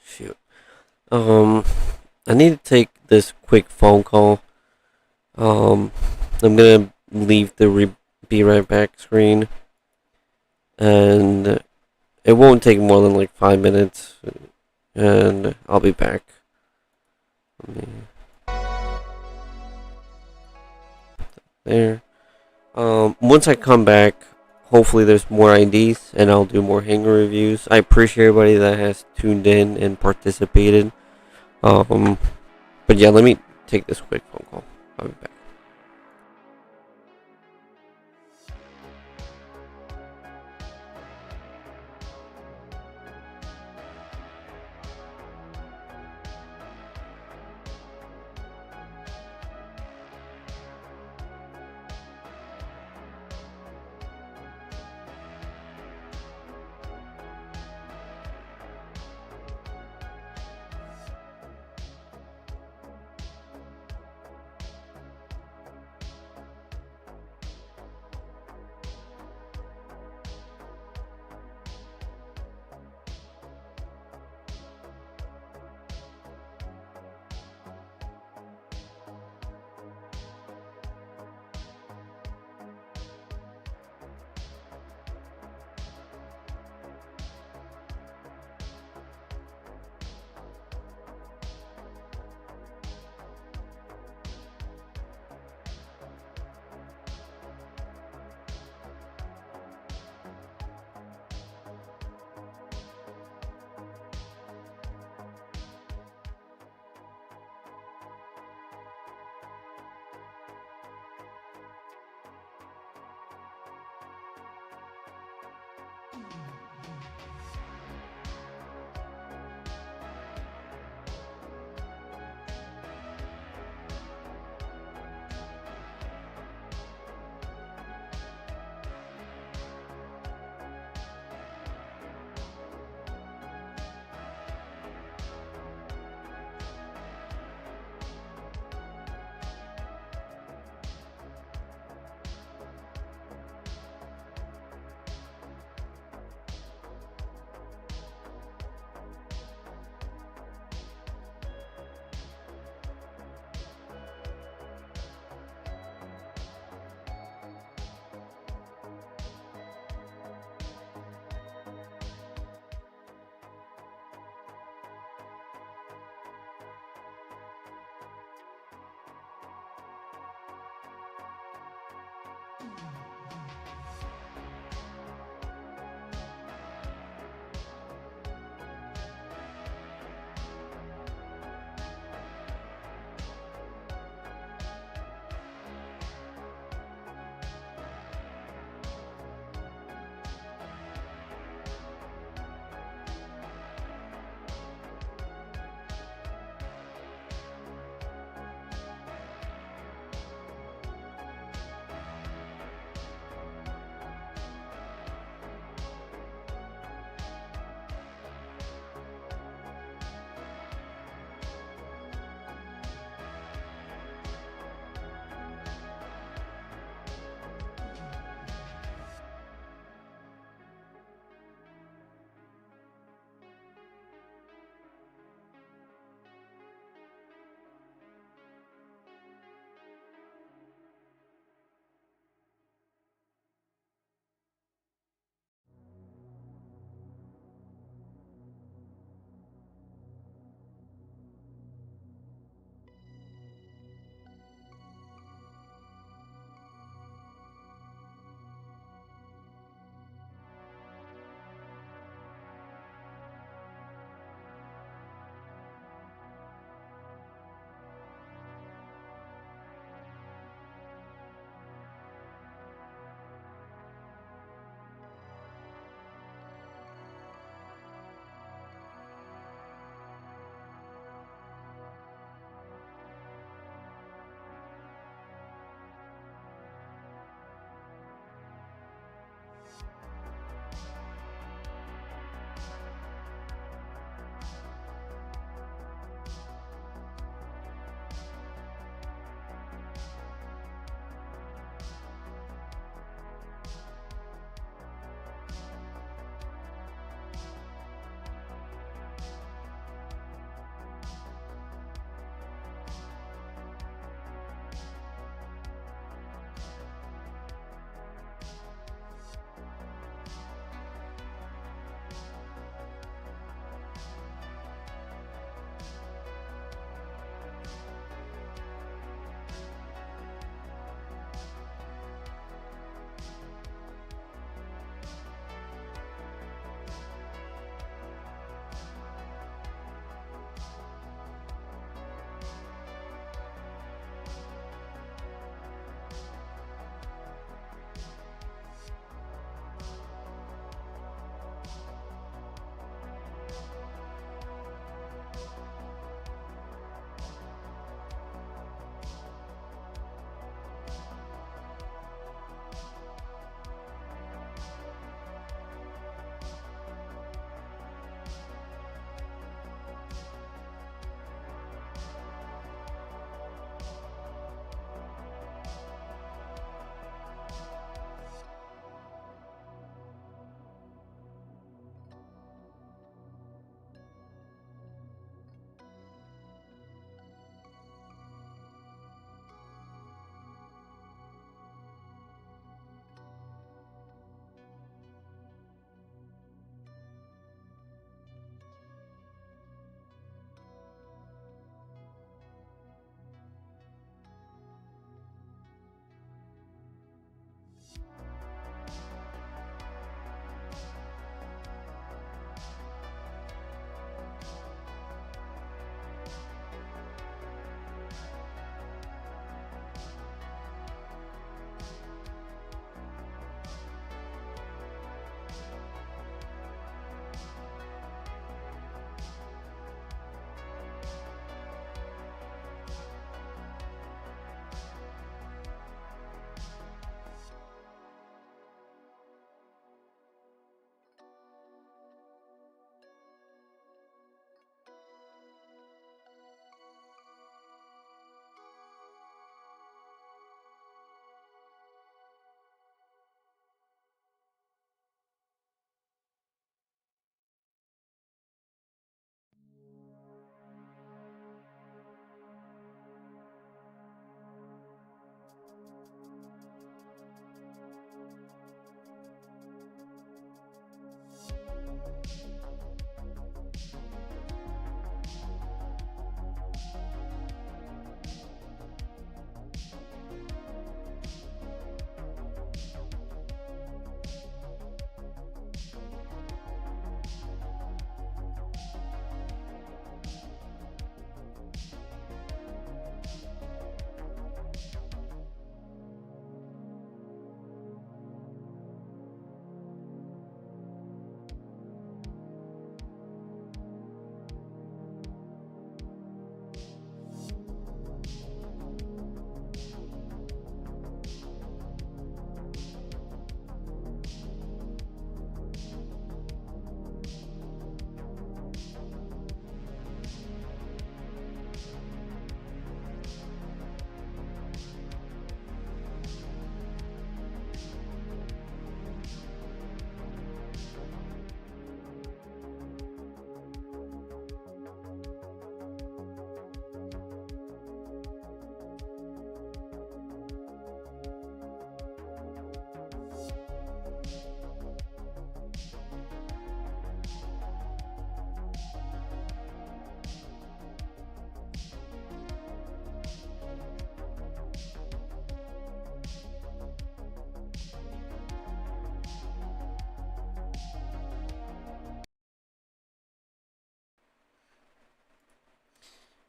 Shoot. Um, I need to take this quick phone call. Um, I'm gonna leave the be right back screen, and it won't take more than like 5 minutes, and I'll be back. There. Once I come back, hopefully there's more IDs, and I'll do more hanger reviews. I appreciate everybody that has tuned in and participated. Um, but yeah, let me take this quick phone call. I'll be back.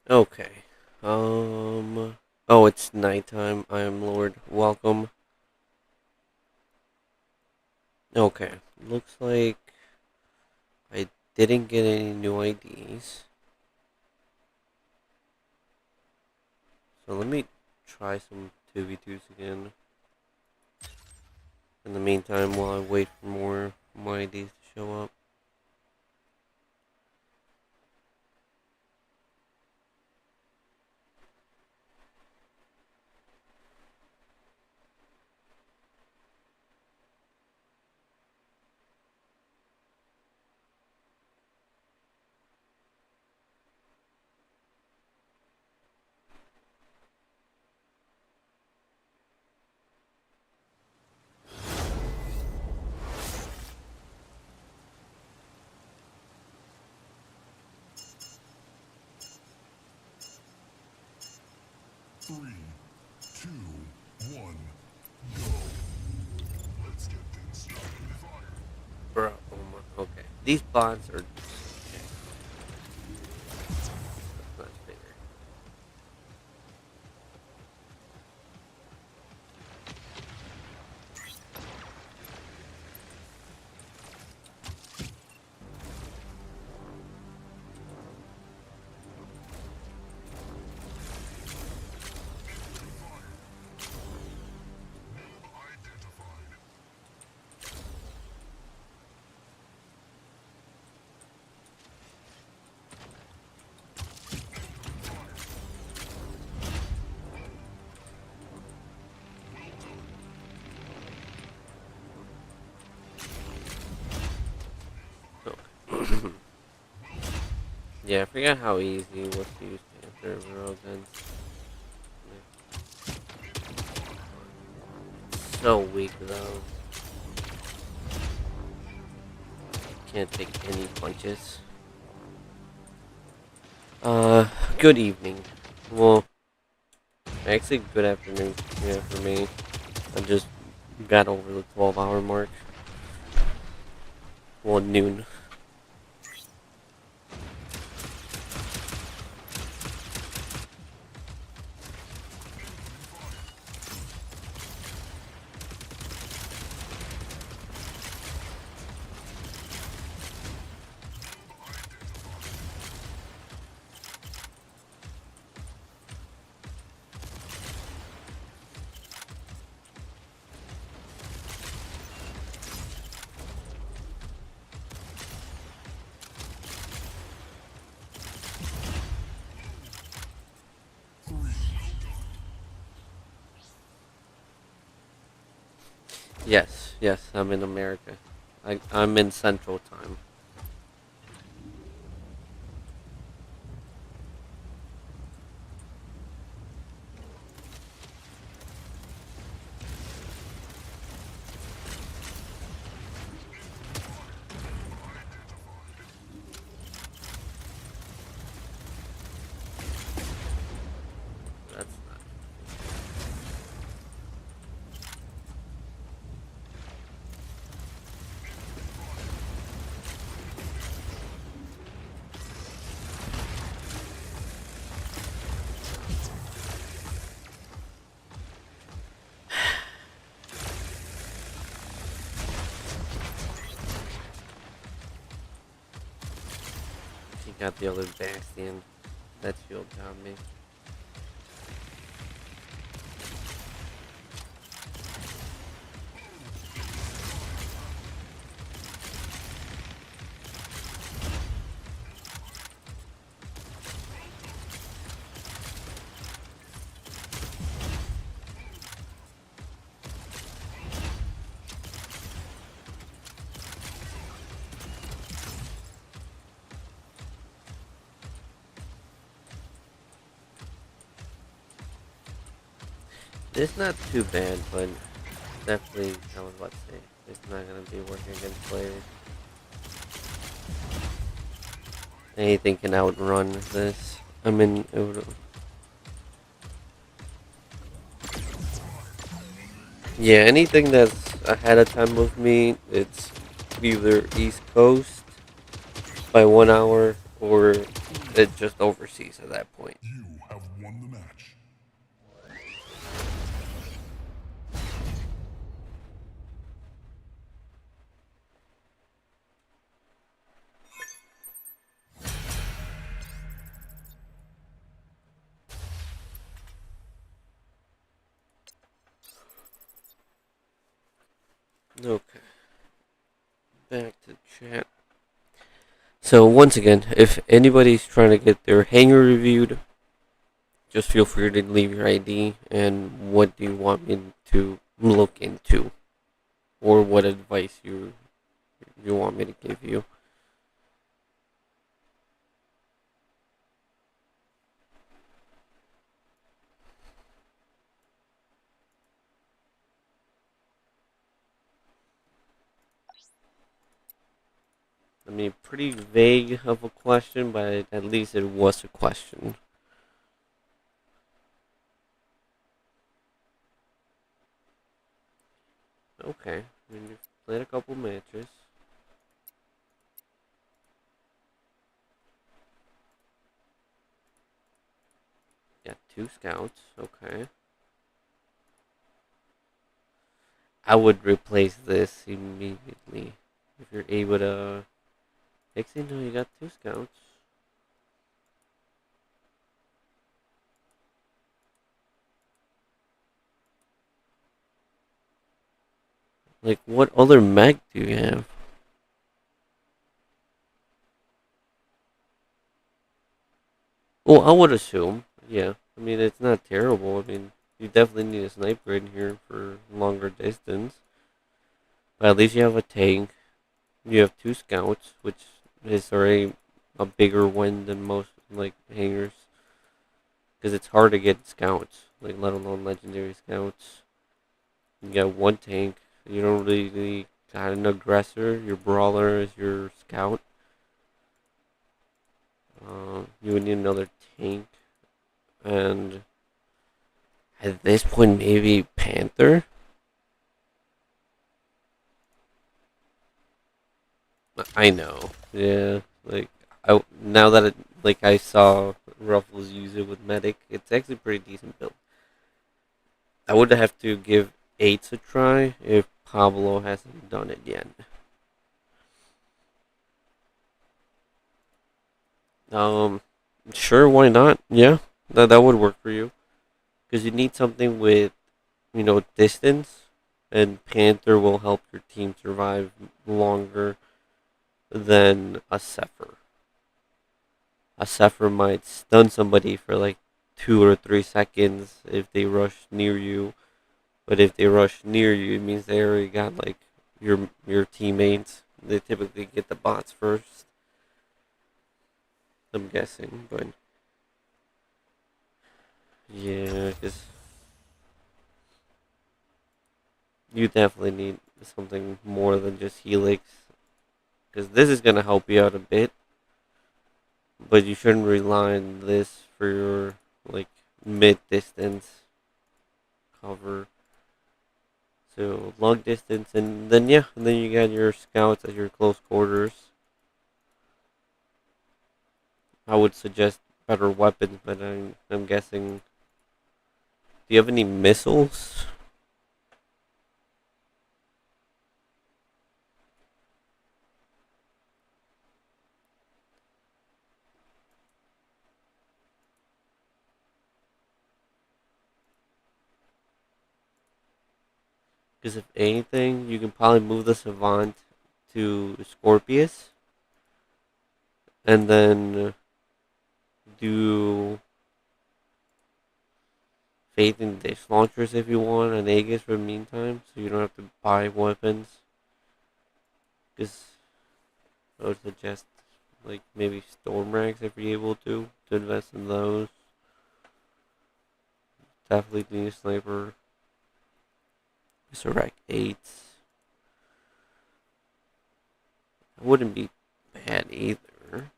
Okay. Oh, it's nighttime. I am Lord. Welcome. Okay. Looks like I didn't get any new IDs. So let me try some 2v2s again. In the meantime, while I wait for more IDs to show up. 3, 2, 1, go. Let's get things started. Fire. Bro, oh my, okay. These bots are... Okay, that's much bigger. Identified. Okay. Yeah, I forgot how easy it was to use Panther Railguns. So weak though. Can't take any punches. Good evening. Well, actually, good afternoon. Yeah, for me. I just got over the 12-hour mark. Well, noon. Yes, yes, I'm in America. I'm in Central Time. That's not. He got the other Bastion. That shield got me. It's not too bad, but definitely, I was about to say, it's not gonna be working against players. Anything can outrun this. I mean, yeah, anything that's ahead of time with me, it's either East Coast by 1 hour or it just overseas at that point. You have won the match. Okay, back to chat. So once again, if anybody's trying to get their hanger reviewed, just feel free to leave your ID and what do you want me to look into, or what advice you want me to give you. I mean, pretty vague of a question, but at least it was a question. Okay, I mean, you've played a couple matches. Got two scouts. Okay, I would replace this immediately if you're able to. Actually, no, you got two scouts. Like, what other mech do you have? Well, I would assume. Yeah. I mean, it's not terrible. I mean, you definitely need a sniper in here for longer distance. But at least you have a tank. You have two scouts, which is already a bigger win than most, like, hangers. Because it's hard to get scouts, like, let alone legendary scouts. You got one tank. You don't really got an aggressor. Your brawler is your scout. You would need another tank. And at this point, maybe Panther. I know. Yeah, like now that like I saw Ruffles use it with Medic, it's actually pretty decent build. I would have to give eights a try if Pablo hasn't done it yet. Um, sure, why not? Yeah, that would work for you because you need something with distance, and Panther will help your team survive longer than a Zephyr. A Zephyr might stun somebody for like 2 or 3 seconds if they rush near you, but if they rush near you, it means they already got like your teammates. They typically get the bots first. I'm guessing, but yeah, because you definitely need something more than just Helix, because this is gonna help you out a bit, but you shouldn't rely on this for your like mid distance cover. So long distance, and then yeah, and then you got your scouts at your close quarters. I would suggest better weapons, but I'm guessing. Do you have any missiles? Because if anything, you can probably move the Savant to Scorpius, and then do Faith in Dish launchers if you want, and Aegis for the meantime, so you don't have to buy weapons. Because I would suggest like maybe Storm Rags if you're able to invest in those. Definitely need a sniper. Resurrect 8s. Wouldn't be bad either.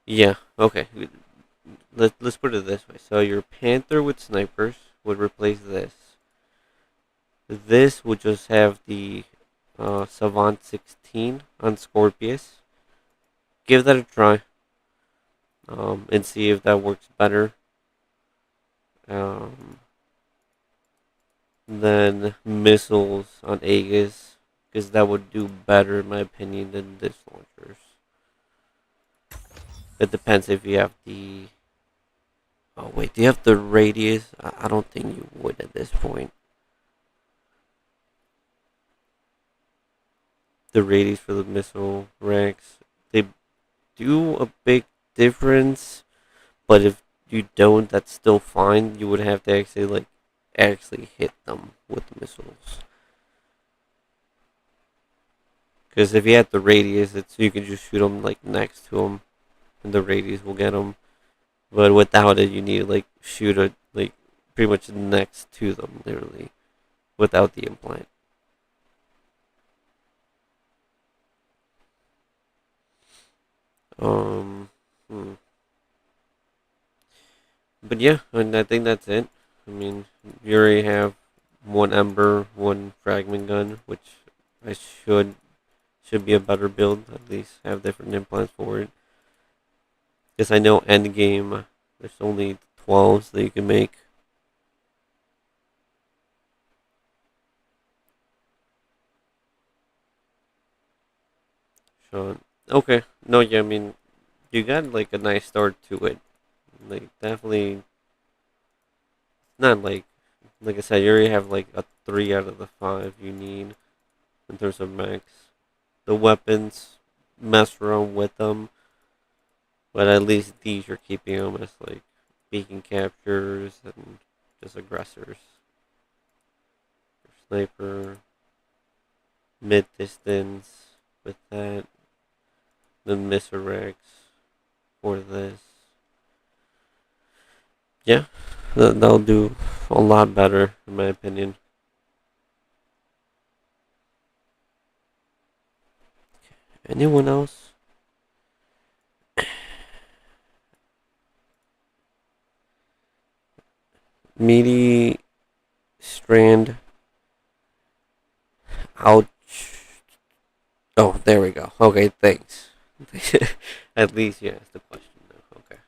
Yeah, okay. Let's put it this way. So your Panther with snipers would replace this. This will just have the Savant 16 on Scorpius. Give that a try, and see if that works better um, than missiles on Aegis, because that would do better, in my opinion, than this launchers. It depends if you have the. Oh wait, do you have the radius? I don't think you would at this point. The radius for the missile racks, they do a big difference, but if you don't, that's still fine. You would have to actually hit them with the missiles. Because if you had the radius, it's you can just shoot them like next to them, and the radius will get them. But without it, you need to like shoot it like pretty much next to them, literally, without the implant. Um, hmm. But yeah, and I think that's it. I mean, you already have one Ember, one Fragment Gun, which I should be a better build. At least have different implants for it. Because I know end game, there's only 12s that you can make. Sean. Okay. No, yeah, I mean, you got like a nice start to it. Like definitely not like I said, you already have like a 3 out of the 5 you need in terms of max. The weapons, mess around with them, but at least these you're keeping them as like beacon captures and just aggressors. Sniper, mid distance with that, then Miserax for this. Yeah, that'll do a lot better in my opinion. Anyone else? Meaty strand. Ouch. Oh, there we go. Okay, thanks. At least you asked the question now. Okay.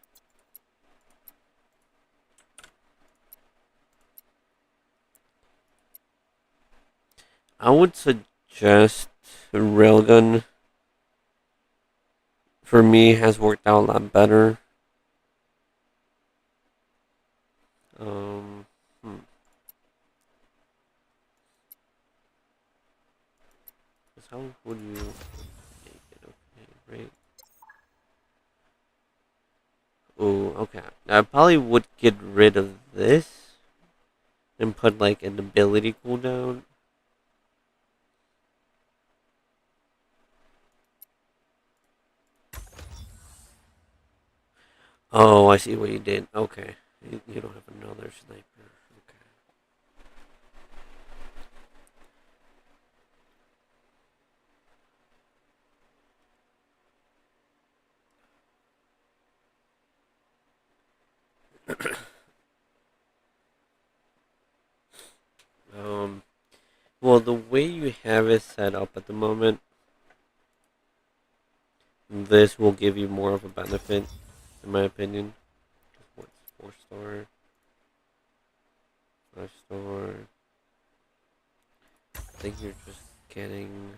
I would suggest railgun. For me, has worked out a lot better. Um, hmm. How would you make it? Okay, right. Oh, okay. I probably would get rid of this and put like an ability cooldown. Oh, I see what you did. Okay. You don't have another sniper. Okay. Well, the way you have it set up at the moment, this will give you more of a benefit, in my opinion. What's 4 star, 5 star? I think you're just getting.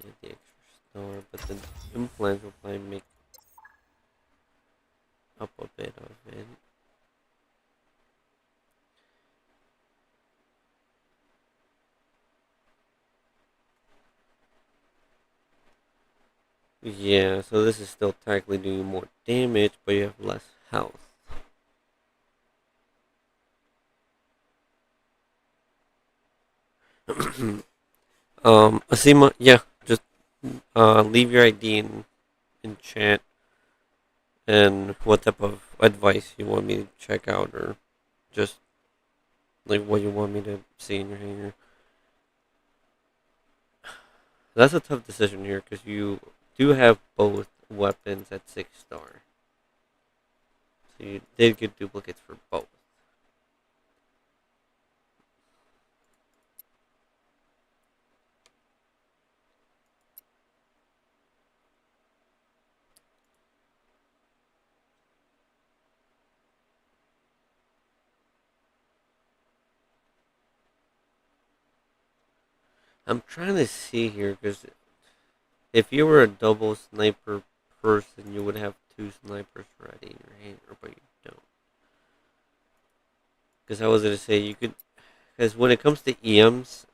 Yeah, the extra star, but the implants will probably make up a bit of it. Yeah, so this is still technically doing more damage, but you have less health. Asima, yeah, just leave your ID in chat and what type of advice you want me to check out, or just like what you want me to see in your hanger. That's a tough decision here because you do have both weapons at 6 star. So you did get duplicates for both. I'm trying to see here because if you were a double sniper person, you would have two snipers ready in your hand, but you don't. Because I was gonna say you could, because when it comes to EMs,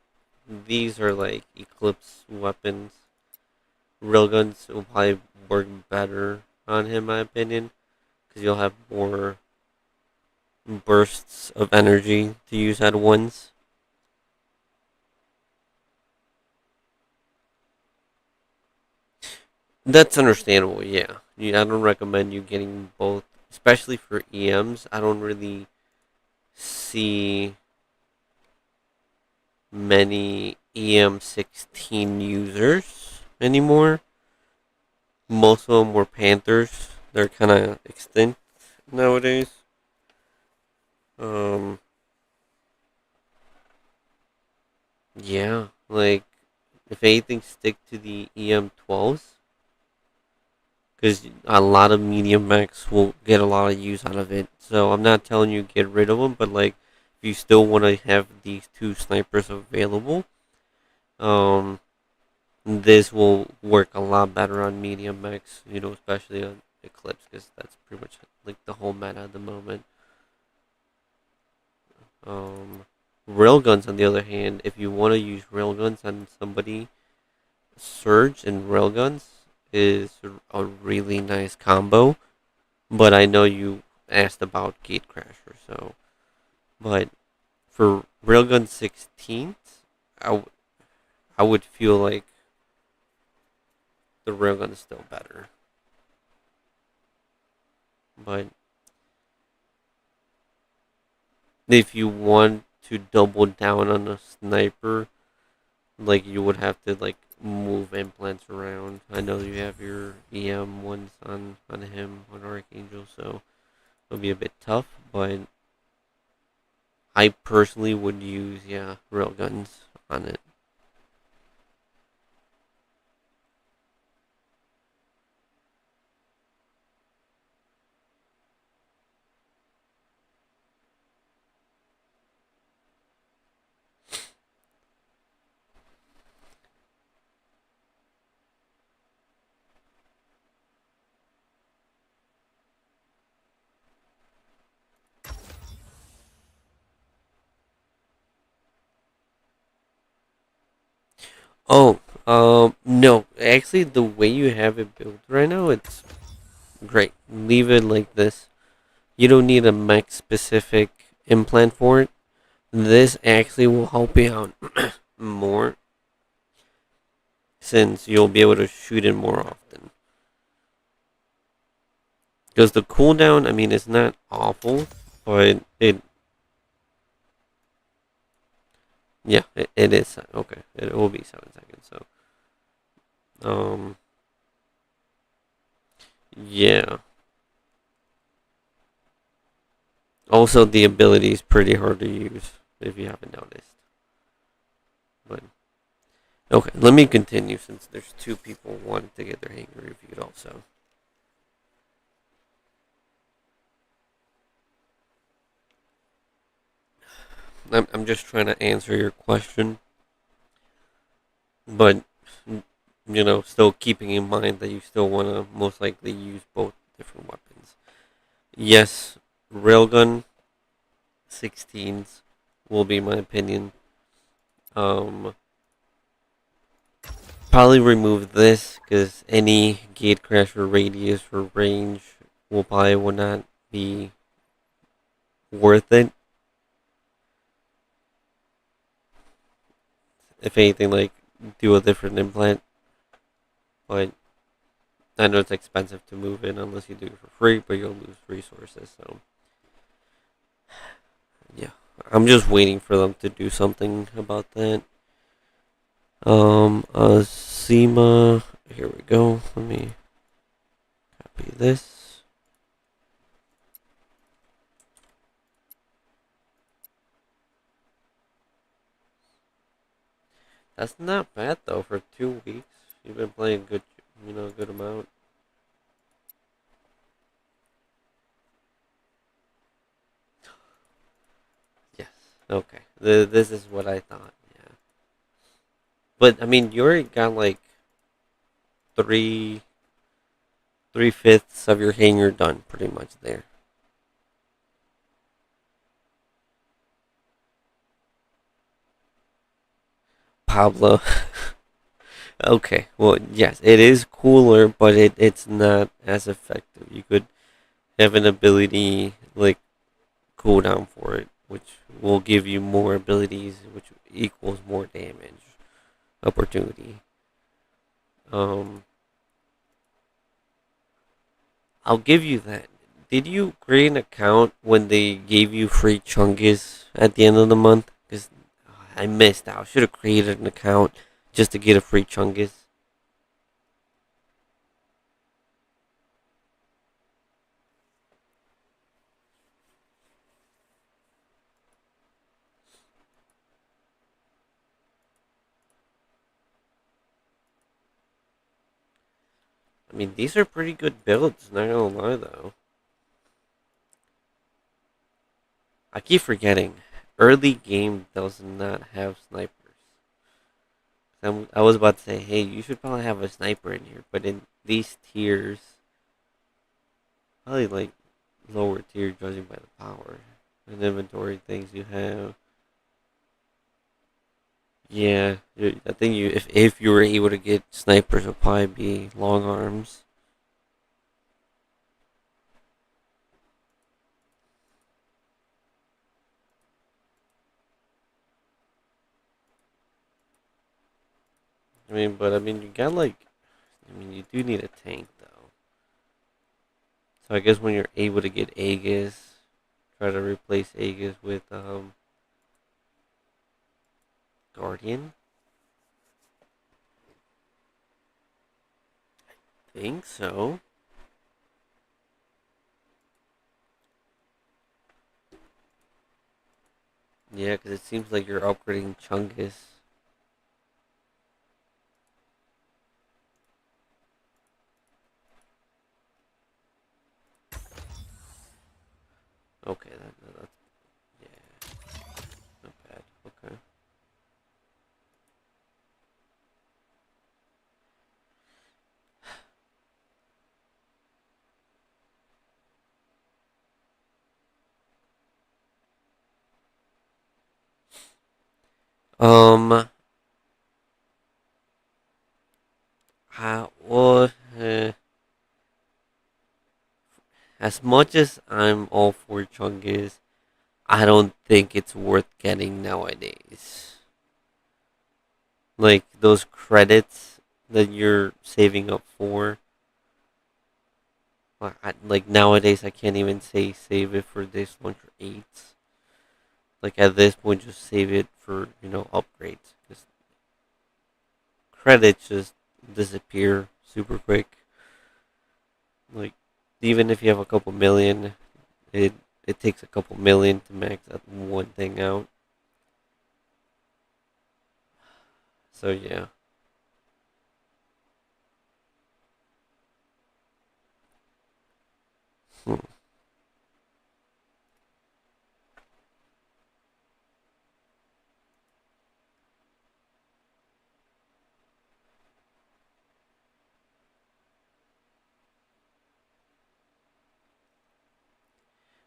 these are like Eclipse weapons. Railguns will probably work better on him, in my opinion, because you'll have more bursts of energy to use at once. That's understandable, yeah. I don't recommend you getting both, especially for EMs. I don't really see many EM16 users anymore. Most of them were Panthers. They're kind of extinct nowadays. Um, yeah, like if anything, stick to the EM12s because a lot of medium mechs will get a lot of use out of it. So I'm not telling you get rid of them, but like if you still want to have these two snipers available, um, this will work a lot better on medium mechs. Especially on Eclipse because that's pretty much like the whole meta at the moment. Um, Railguns, on the other hand, if you want to use railguns on somebody, Surge and railguns is a really nice combo. But I know you asked about Gatecrasher, so. But for Railgun 16th, I would feel like the Railgun is still better. But if you want to double down on a sniper, like you would have to like move implants around. I know you have your EM ones on him on Archangel, so it'll be a bit tough. But I personally would use railguns on it. Oh, no. Actually, the way you have it built right now, it's great. Leave it like this. You don't need a mech specific implant for it. This actually will help you out more since you'll be able to shoot it more often. Because the cooldown, I mean, it's not awful, but it is. Okay, it will be 7 seconds. So, um, yeah. Also, the ability is pretty hard to use if you haven't noticed. But okay, let me continue since there's two people wanting to get their hangar reviewed. Also, I'm just trying to answer your question, but still keeping in mind that you still want to most likely use both different weapons. Yes, railgun 16s will be my opinion. Um, Probably remove this because any gate crasher radius or range will not be worth it. If anything, like do a different implant, but I know it's expensive to move in unless you do it for free, but you'll lose resources. So yeah, I'm just waiting for them to do something about that. Zima. Here we go. Let me copy this. That's not bad though for 2 weeks. You've been playing good, good amount. Yes. Okay. This is what I thought. Yeah. But I mean, you already got like three 3/5 of your hanger done, pretty much there. Pablo. Okay. Well, yes, it is cooler, but it's not as effective. You could have an ability like cooldown for it, which will give you more abilities, which equals more damage opportunity. Um, I'll give you that. Did you create an account when they gave you free chungus at the end of the month? Because I missed out. Should have created an account just to get a free chungus. I mean, these are pretty good builds. Not gonna lie though. I keep forgetting. Early game does not have snipers. I was about to say, hey, you should probably have a sniper in here, but in these tiers, probably like lower tier judging by the power and inventory things you have. Yeah, I think if you were able to get snipers, would probably be long arms. I mean, you got like, I mean, you do need a tank though. So I guess when you're able to get Aegis, try to replace Aegis with Guardian. Think so. Yeah, because it seems like you're upgrading Chungus. Okay, that's yeah, not bad. Okay. Um, how well, as much as I'm all for Chungus, I don't think it's worth getting nowadays. Like those credits that you're saving up for. Like nowadays, I can't even say save it for this one for eights. Like at this point, just save it for upgrades. Because credits just disappear super quick. Like even if you have a couple million, it it takes a couple million to max that one thing out. So yeah. Hmm.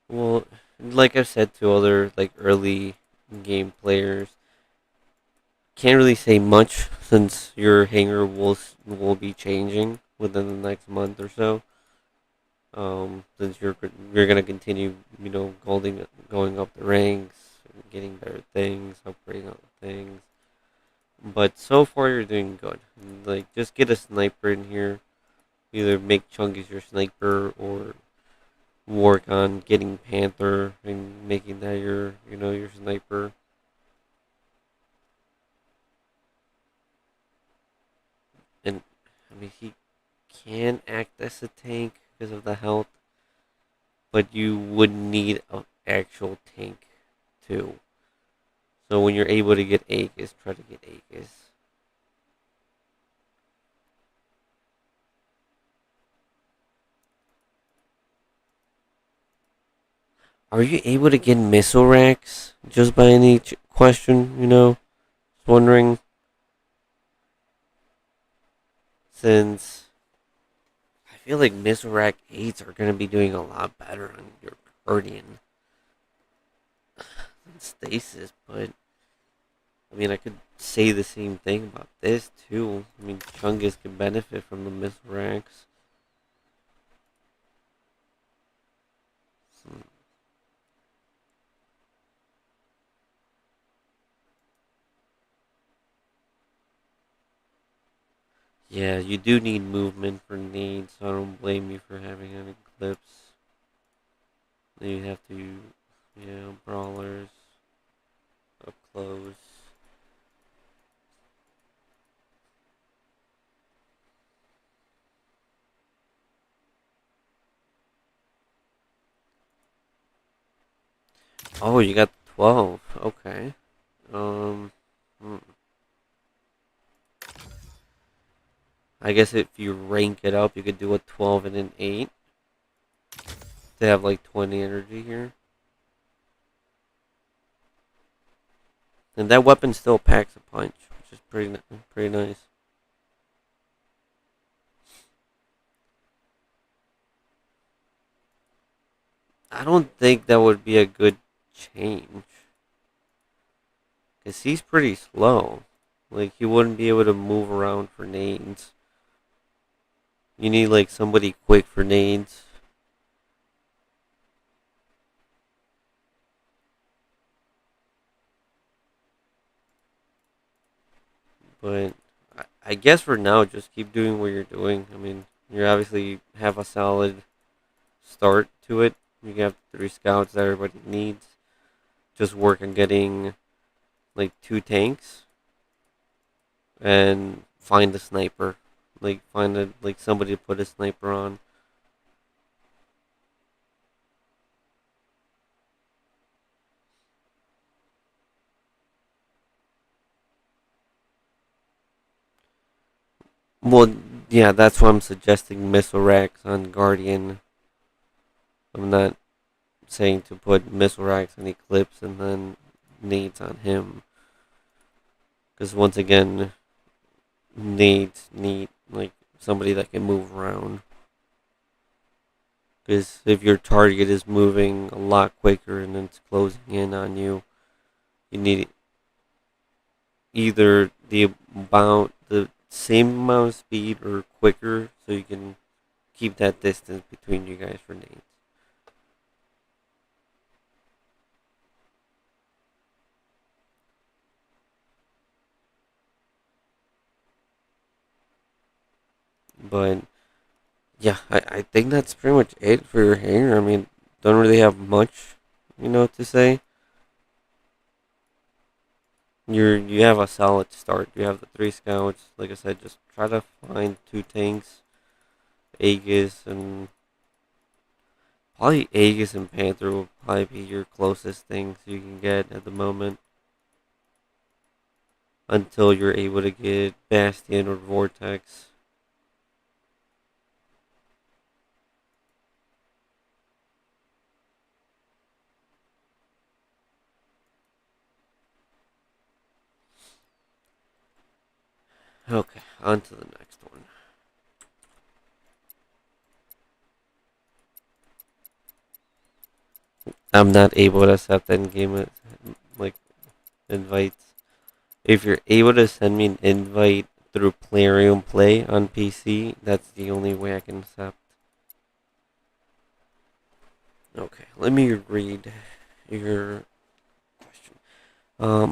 Well, like I've said to other like early game players, can't really say much since your hanger will be changing within the next month or so. Since you're gonna continue, going up the ranks, getting better things, upgrading other things. But so far you're doing good. Like just get a sniper in here. Either make Chungus your sniper or work on getting Panther and making that your sniper. mean, he can act as a tank because of the health, but you would need an actual tank too. So when you're able to get Aegis, try to get Aegis. Are you able to get missile racks just by any question? Just wondering since I feel like missile rack 8s are going to be doing a lot better on your Guardian than Stasis, but I mean, I could say the same thing about this too. I mean, Chungus can benefit from the missile racks. Hmm. Yeah, you do need movement for nades, so I don't blame you for having an eclipse. Then you have to, brawlers up close. Oh, you got 12. Okay. Um, hmm. I guess if you rank it up, you could do a 12 and an 8 to have like 20 energy here. And that weapon still packs a punch, which is pretty nice. I don't think that would be a good change. Because he's pretty slow. Like, he wouldn't be able to move around for nades. You need, like, somebody quick for nades. But I guess for now, just keep doing what you're doing. I mean, you obviously have a solid start to it. You have 3 scouts that everybody needs. Just work on getting, like, 2 tanks. And find a sniper. Like, like, somebody to put a sniper on. Well, yeah, that's why I'm suggesting missile racks on Guardian. I'm not saying to put missile racks on Eclipse and then nades on him. Because once again, nades need like somebody that can move around. Because if your target is moving a lot quicker and it's closing in on you, you need either the same amount of speed or quicker so you can keep that distance between you guys for nades. But yeah, I think that's pretty much it for your hanger. I mean, don't really have much, to say. You have a solid start. You have the 3 scouts. Like I said, just try to find 2 tanks, Aegis, and probably Aegis and Panther will probably be your closest things you can get at the moment until you're able to get Bastion or Vortex. Okay, on to the next one. I'm not able to accept in-game like invites. If you're able to send me an invite through Plarium Play on PC, that's the only way I can accept. Okay, let me read your question.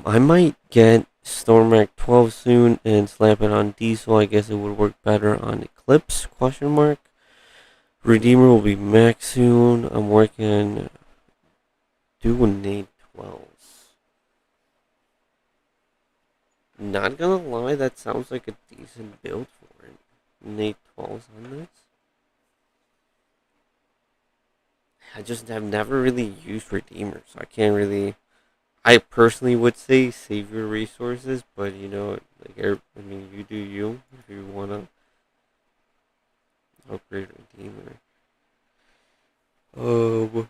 I might get Stormac 12 soon and slap it on Diesel. I guess it would work better on Eclipse? Question mark. Redeemer will be Mech soon. I'm working on doing Nade 12s. Not gonna lie, that sounds like a decent build for it. Nate 12s on this. I just have never really used Redeemer, so I can't really. I personally would say save your resources, but I mean, you do you if you wanna upgrade Redeemer. Um,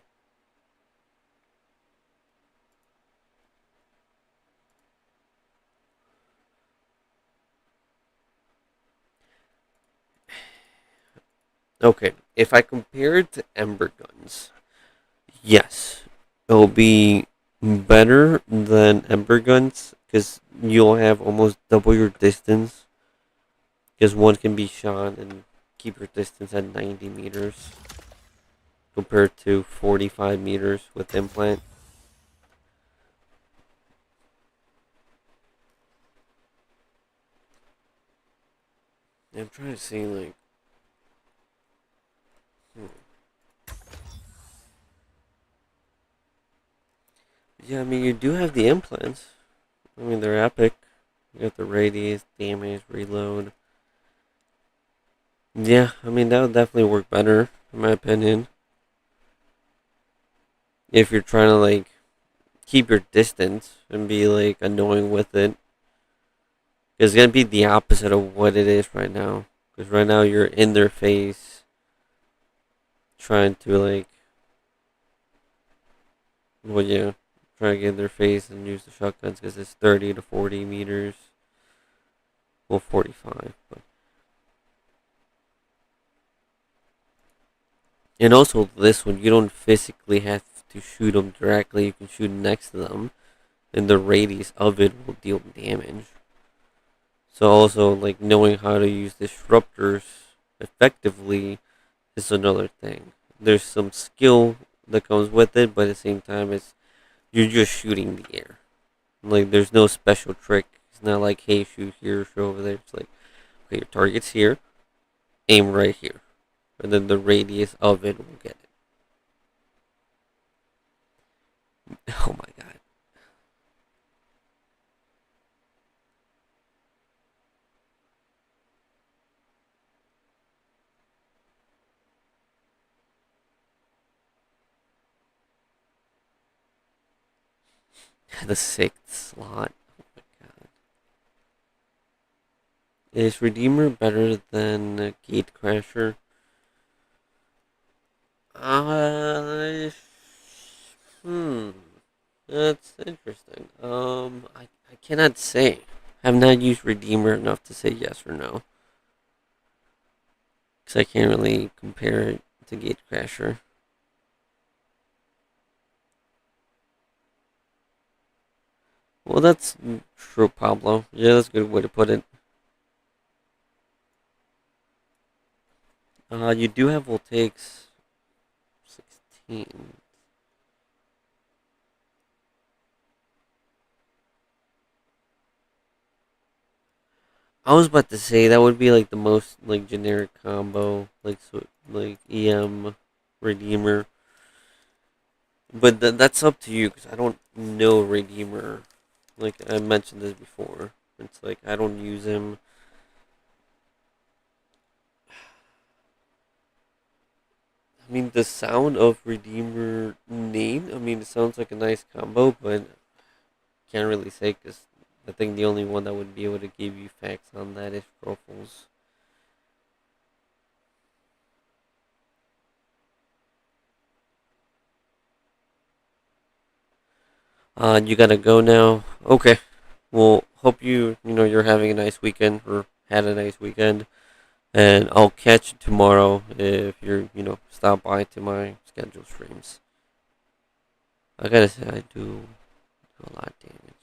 okay, if I compare it to Ember Guns, yes, it'll be better than Ember Guns because you'll have almost double your distance because one can be shot and keep your distance at 90 meters compared to 45 meters with implant. I'm trying to see like, hmm. Yeah, I mean you do have the implants. I mean they're epic. You got the radius, damage, reload. Yeah, I mean that would definitely work better in my opinion. If you're trying to like keep your distance and be like annoying with it, it's gonna be the opposite of what it is right now. Because right now you're in their face, trying to like, well, yeah, trying to get in their face and use the shotguns because it's 30 to 40 meters. Well, 45, but and also this one you don't physically have to shoot them directly. You can shoot next to them, and the radius of it will deal damage. So also like knowing how to use disruptors effectively is another thing. There's some skill that comes with it, but at the same time, it's you're just shooting the air. Like there's no special trick. It's not like hey, shoot here, shoot over there. It's like okay, your target's here, aim right here, and then the radius of it will get it. Oh my god, the sixth slot. Oh my god, is Redeemer better than Gate Crasher? Uh, hmm. That's interesting. I cannot say. I have not used Redeemer enough to say yes or no. Because I can't really compare it to Gatecrasher. Well, that's true, Pablo. Yeah, that's a good way to put it. You do have Voltaix 16. I was about to say that would be like the most like generic combo, like EM Redeemer. But that's up to you because I don't know Redeemer. Like I mentioned this before, it's like I don't use him. I mean, the sound of Redeemer name. I mean, it sounds like a nice combo, but can't really say because I think the only one that would be able to give you facts on that is Truffles. You gotta go now. Okay. Well, hope you're having a nice weekend or had a nice weekend. And I'll catch you tomorrow if stop by to my scheduled streams. I gotta say, I do a lot of damage.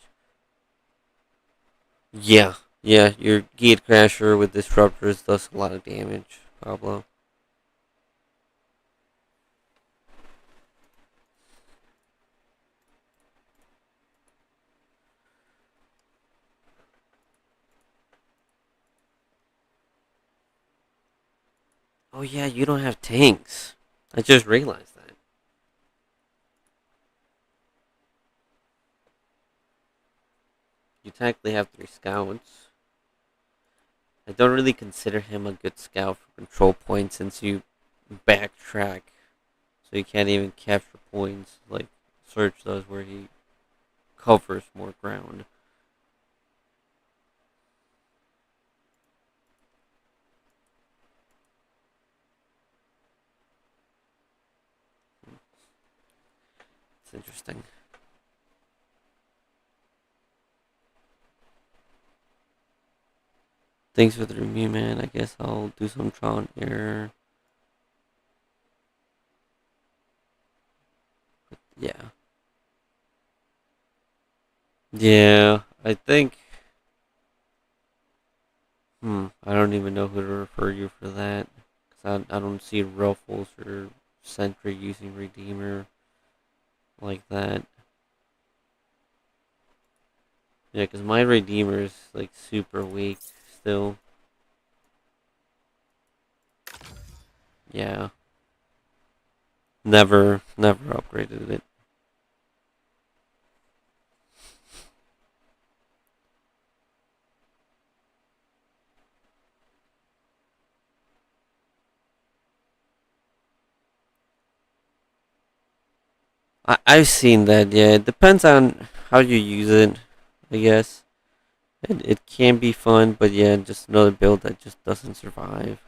Yeah, yeah, your Gate Crasher with Disruptors does a lot of damage, Pablo. Oh yeah, you don't have tanks. I just realized that. You technically have 3 scouts. I don't really consider him a good scout for control points since you backtrack, so you can't even capture points like Search does, where he covers more ground. It's interesting. Thanks for the review, man. I guess I'll do some trial and error. Yeah. Yeah, I think. I don't even know who to refer you for that. Cause I don't see Ruffles or Sentry using Redeemer like that. Yeah, because my Redeemer is like super weak still. Yeah, never upgraded it. I've seen that. Yeah, it depends on how you use it, I guess. It can be fun, but yeah, just another build that just doesn't survive.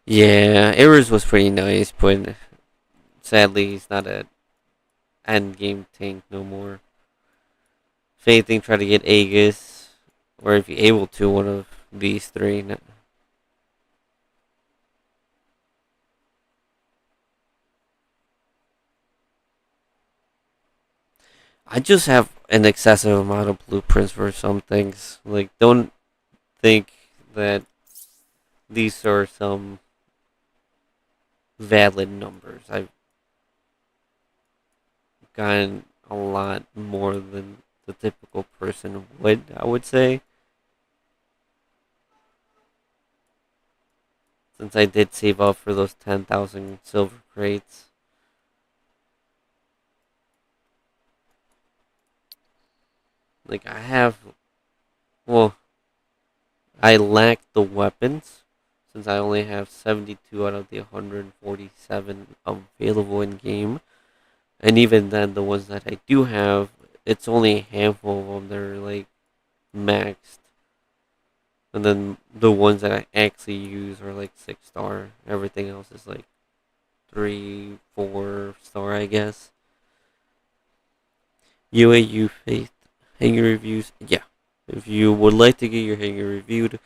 Yeah, Errors was pretty nice, but sadly he's not a end game tank no more. If anything, try to get Aegis, or if you're able to, one of these three. I just have an excessive amount of blueprints for some things. Like, don't think that these are some valid numbers. I've gotten a lot more than the typical person would, I would say. Since I did save up for those 10,000 silver crates. Like, well, I lack the weapons. Since I only have 72 out of the 147 available in game. And even then, the ones that I do have, it's only a handful of them that are like maxed. And then the ones that I actually use are like 6 star. Everything else is like 3, 4 star, I guess. UAU Faith hanger reviews. Yeah. If you would like to get your hanger reviewed,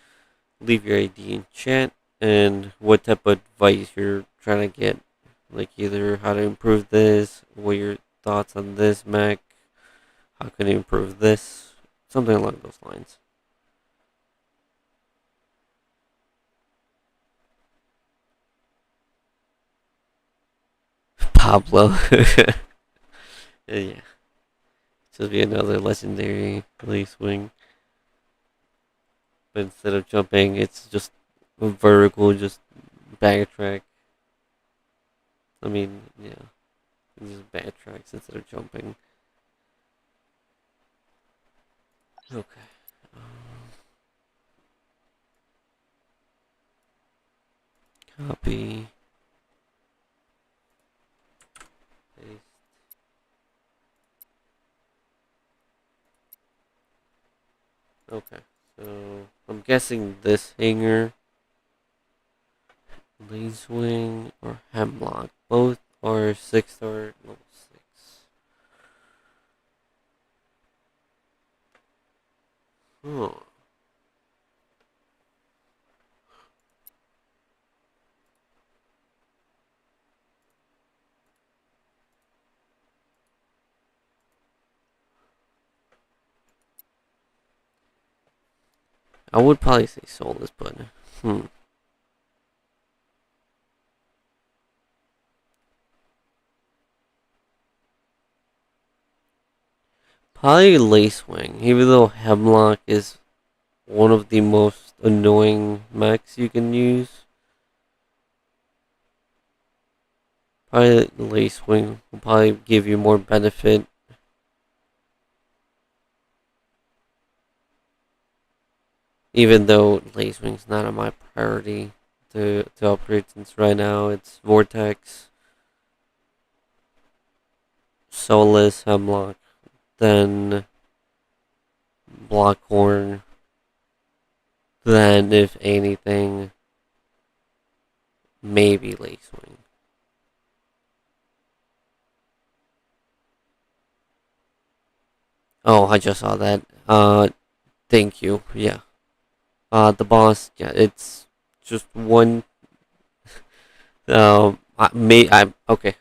leave your ID in chat and what type of advice you're trying to get. Like either how to improve this, what your thoughts on this Mac, how can you improve this, something along those lines. Pablo. Yeah. Should be another legendary release wing. But instead of jumping, it's just vertical, just backtrack. I mean, yeah. Just backtracks instead of jumping. Okay. Copy. Paste. Okay. So, I'm guessing this hanger, Lacewing, or Hemlock. Both are 6 star level 6. Huh. I would probably say soulless, but hmm. Probably Lacewing, even though Hemlock is one of the most annoying mechs you can use. Probably Lace Wing will probably give you more benefit. Even though Lace Wing's not on my priority to upgrade since right now it's Vortex, Soulless, Hemlock, then Blockhorn, then if anything, maybe Lace Wing. Oh, I just saw that. Thank you. Yeah. The boss. Yeah, it's just one. I okay.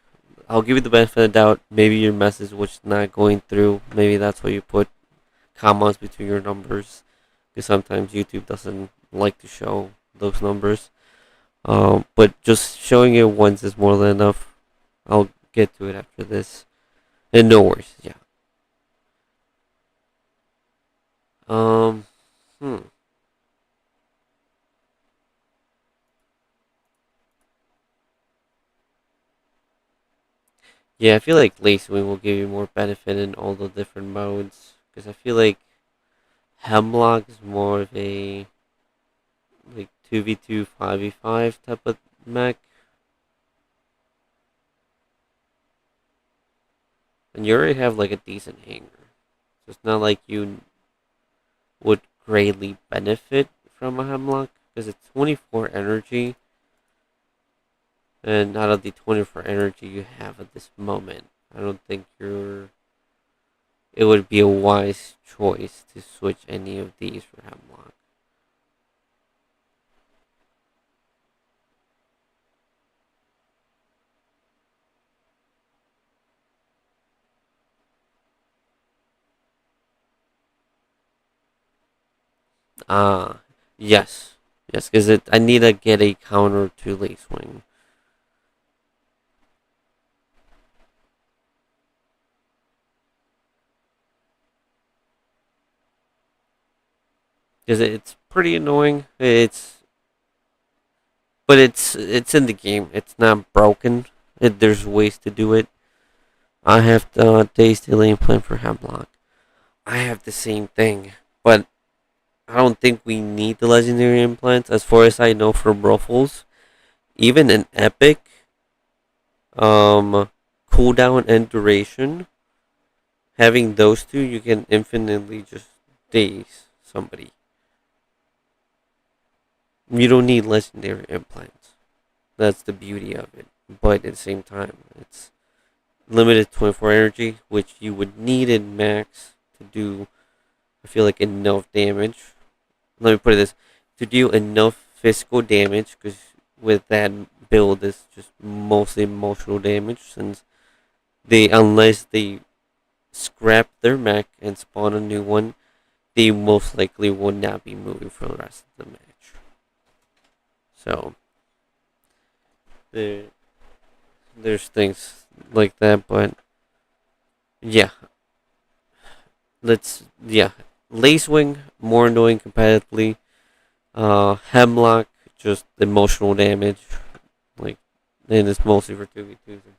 I'll give you the benefit of the doubt. Maybe your message was not going through. Maybe that's why you put commas between your numbers, because sometimes YouTube doesn't like to show those numbers. But just showing it once is more than enough. I'll get to it after this. And no worries. Yeah. Um. Hmm. Yeah, I feel like Lacewing will give you more benefit in all the different modes. Because I feel like Hemlock is more of a like 2v2, 5v5 type of mech. And you already have like a decent hanger. So it's not like you would greatly benefit from a Hemlock. Because it's 24 energy. And out of the 24 energy you have at this moment, I don't think it would be a wise choice to switch any of these for Hemlock. Ah, yes. Yes, because I need to get a counter to Lacewing. Because it's pretty annoying. But it's in the game. It's not broken. There's ways to do it. I have the Days Delay plan for Hemlock. I have the same thing, but I don't think we need the legendary implants. As far as I know from Ruffles, even in Epic, um, cooldown and duration, having those two, you can infinitely just daze somebody. You don't need legendary implants. That's the beauty of it. But at the same time, it's limited 24 energy, which you would need in max to do, I feel like, enough damage. Let me put it this, to do enough physical damage, because with that build, it's just mostly emotional damage, since unless they scrap their mech and spawn a new one, they most likely will not be moving for the rest of the match. So, there, there's things like that, but yeah, yeah. Lacewing, more annoying competitively. Hemlock, just emotional damage. Like, and it's mostly for 2v2s and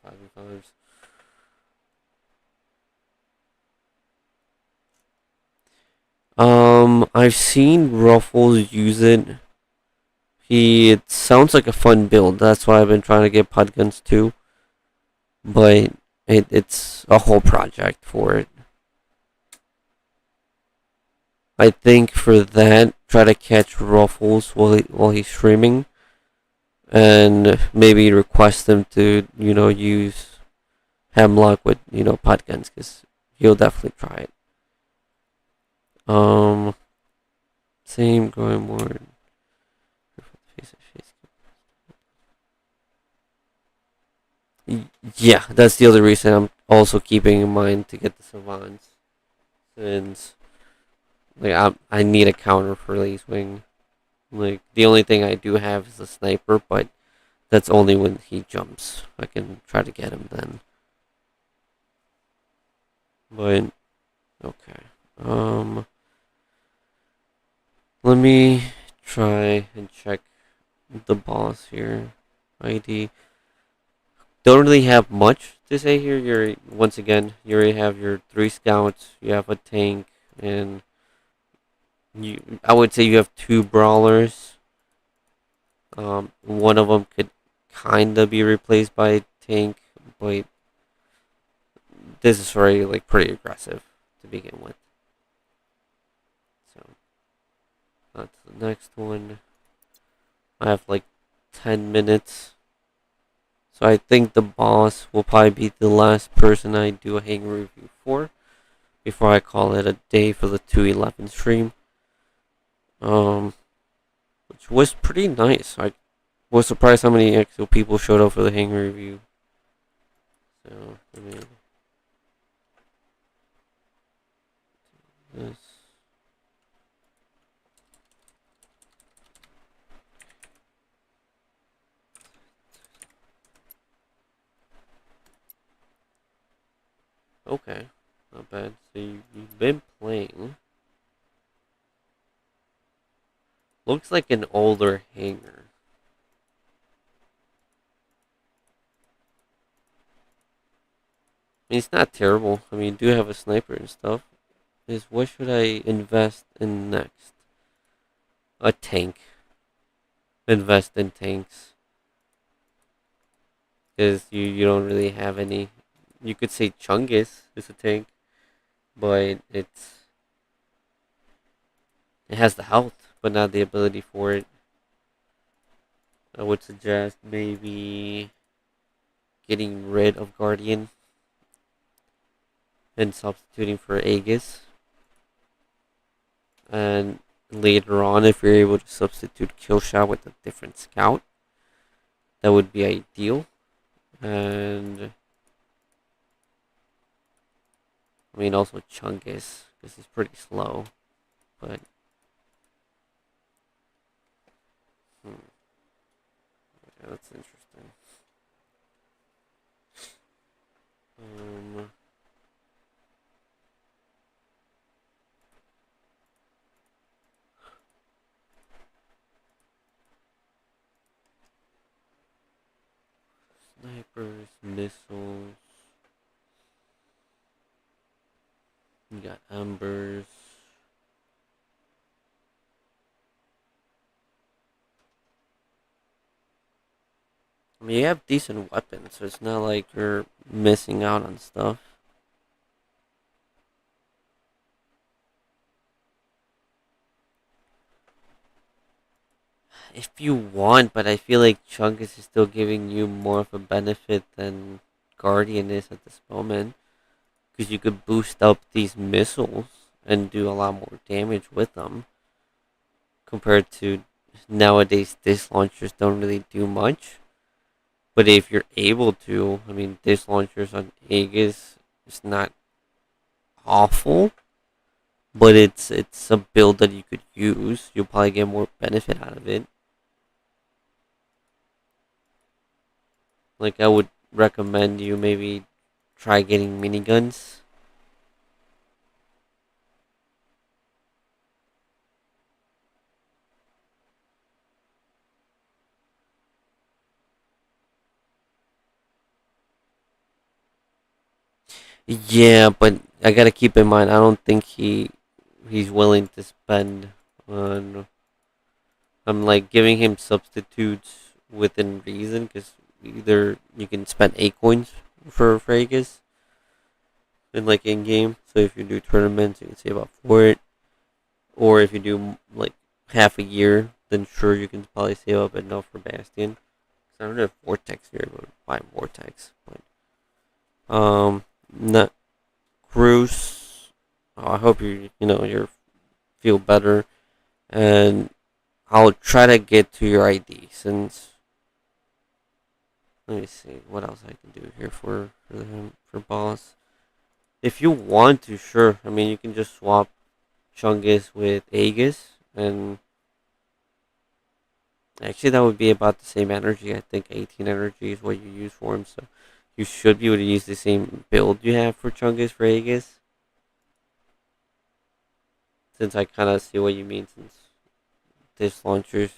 5v5s. I've seen Ruffles use it. It sounds like a fun build. That's why I've been trying to get pod guns too. But it's a whole project for it. I think for that, try to catch Ruffles while he's streaming, and maybe request him to use Hemlock with pod guns, because he'll definitely try it. Um, same going more. Yeah, that's the other reason I'm also keeping in mind to get the Savants, since like I need a counter for Lace Wing. Like, the only thing I do have is a sniper, but that's only when he jumps. I can try to get him then. But okay. Let me try and check the boss here. ID. don't really have much to say here. You're once again, you already have your three scouts, you have a tank, and I would say you have two brawlers. One of them could kind of be replaced by a tank, but this is already like pretty aggressive to begin with. So that's the next one. I have like 10 minutes. So I think the boss will probably be the last person I do a hang review for before I call it a day for the 211 stream. Um, which was pretty nice. I was surprised how many actual people showed up for the hang review. So, I mean, this. Okay, not bad. So you've been playing. Looks like an older hanger. I mean, it's not terrible. I mean, you do have a sniper and stuff. Is what should I invest in next? A tank. Invest in tanks. Because you don't really have any. You could say Chungus is a tank, but it has the health, but not the ability for it. I would suggest maybe getting rid of Guardian and substituting for Aegis. And later on, if you're able to substitute Killshot with a different scout, that would be ideal. And I mean, also Chungus, because he's pretty slow. But, yeah, that's interesting. Um, Snipers, missiles. You got Embers. I mean, you have decent weapons, so it's not like you're missing out on stuff. If you want, but I feel like Chungus is still giving you more of a benefit than Guardian is at this moment. Because you could boost up these missiles and do a lot more damage with them. Compared to nowadays, disc launchers don't really do much. But if you're able to, I mean, disc launchers on Aegis is not awful. But it's a build that you could use. You'll probably get more benefit out of it. Like I would recommend you maybe try getting miniguns. Yeah, but I gotta keep in mind I don't think he's willing to spend on. I'm like giving him substitutes within reason because either you can spend 8 coins for Vegas in like in game. So if you do tournaments, you can save up for it. Or if you do like half a year, then sure you can probably save up enough for Bastion. I don't know if Vortex here, but buy Vortex. But not Cruise. I hope you feel better, and I'll try to get to your ID since. Let me see what else I can do here for boss. If you want to, sure. I mean, you can just swap Chungus with Aegis, and actually, that would be about the same energy. I think 18 energy is what you use for him, so you should be able to use the same build you have for Chungus for Aegis. Since I kind of see what you mean, since this launchers.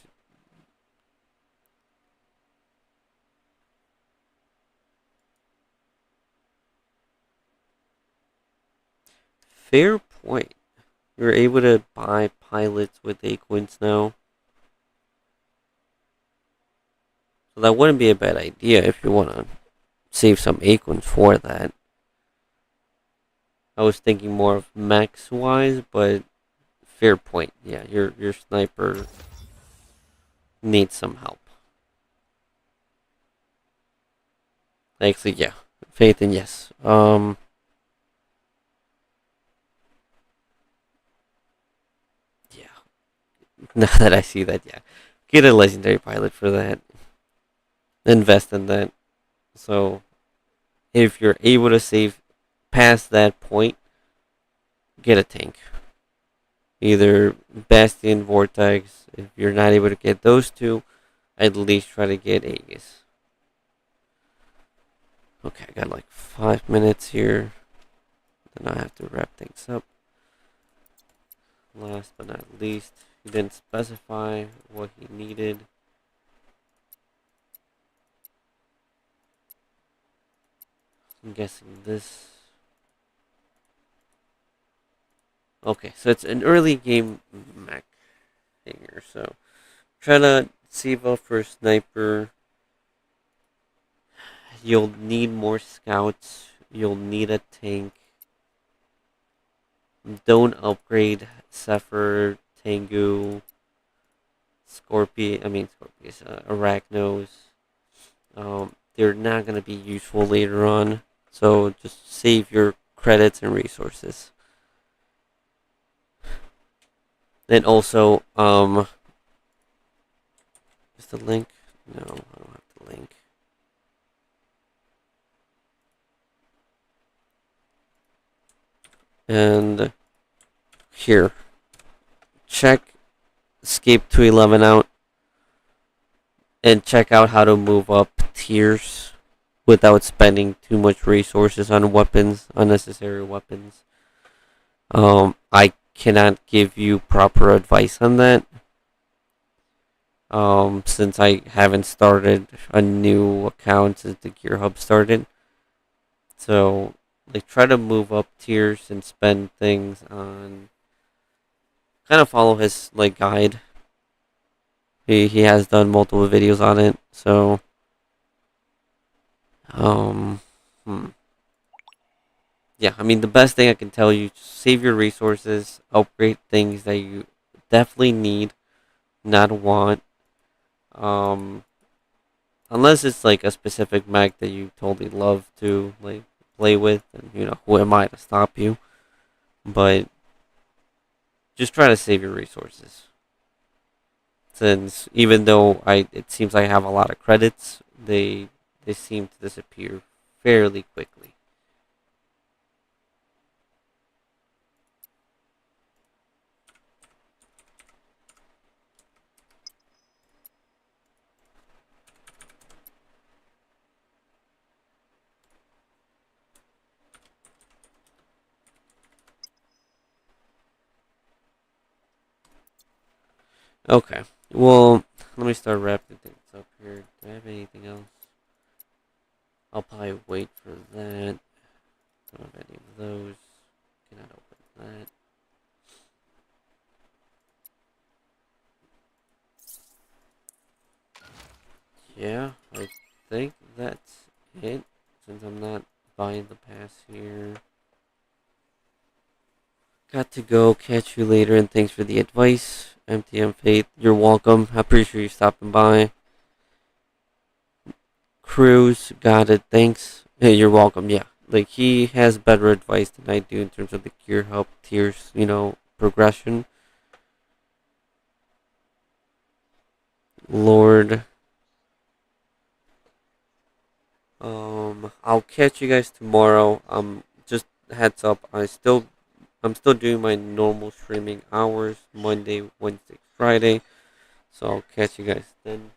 fair point. You're able to buy pilots with acorns now. So that wouldn't be a bad idea if you want to save some acorns for that. I was thinking more of max wise, but fair point. Yeah, your sniper needs some help. Actually, yeah. Faith and yes. Yeah. Now that I see that, yeah. Get a legendary pilot for that. Invest in that. So if you're able to save past that point, get a tank. Either Bastion, Vortex. If you're not able to get those two, at least try to get Aegis. Okay, I got like 5 minutes here. Then I have to wrap things up. Last but not least, he didn't specify what he needed. I'm guessing this. Okay, so it's an early game mech here. So try to save up for a sniper. You'll need more scouts. You'll need a tank. Don't upgrade Zephyr, Tengu, Scorpius, Arachnos. They're not going to be useful later on. So just save your credits and resources. Then also, is the link? No, I don't have the link. And here, check Escape to 11 out and check out how to move up tiers without spending too much resources on weapons, unnecessary weapons. I cannot give you proper advice on that. Since I haven't started a new account since the Gear Hub started. So, like, try to move up tiers and spend things on. Kind of follow his, like, guide. He has done multiple videos on it, so. Um. Hmm. Yeah, I mean, the best thing I can tell you, just save your resources, upgrade things that you definitely need, not want. Um, unless it's like a specific mech that you totally love to like play with, and who am I to stop you? But just try to save your resources. Since even though it seems like I have a lot of credits, they seem to disappear fairly quickly. Okay, well, let me start wrapping things up here. Do I have anything else? I'll probably wait for that. Don't have any of those. Cannot open that. Yeah, I think that's it. Since I'm not buying the pass here. Got to go. Catch you later, and thanks for the advice. MTM Faith, you're welcome. I appreciate you stopping by. Cruz, got it. Thanks. Hey, you're welcome. Yeah, like he has better advice than I do in terms of the gear help tiers, progression. Lord. I'll catch you guys tomorrow. Just heads up. I'm still doing my normal streaming hours, Monday, Wednesday, Friday. So I'll catch you guys then.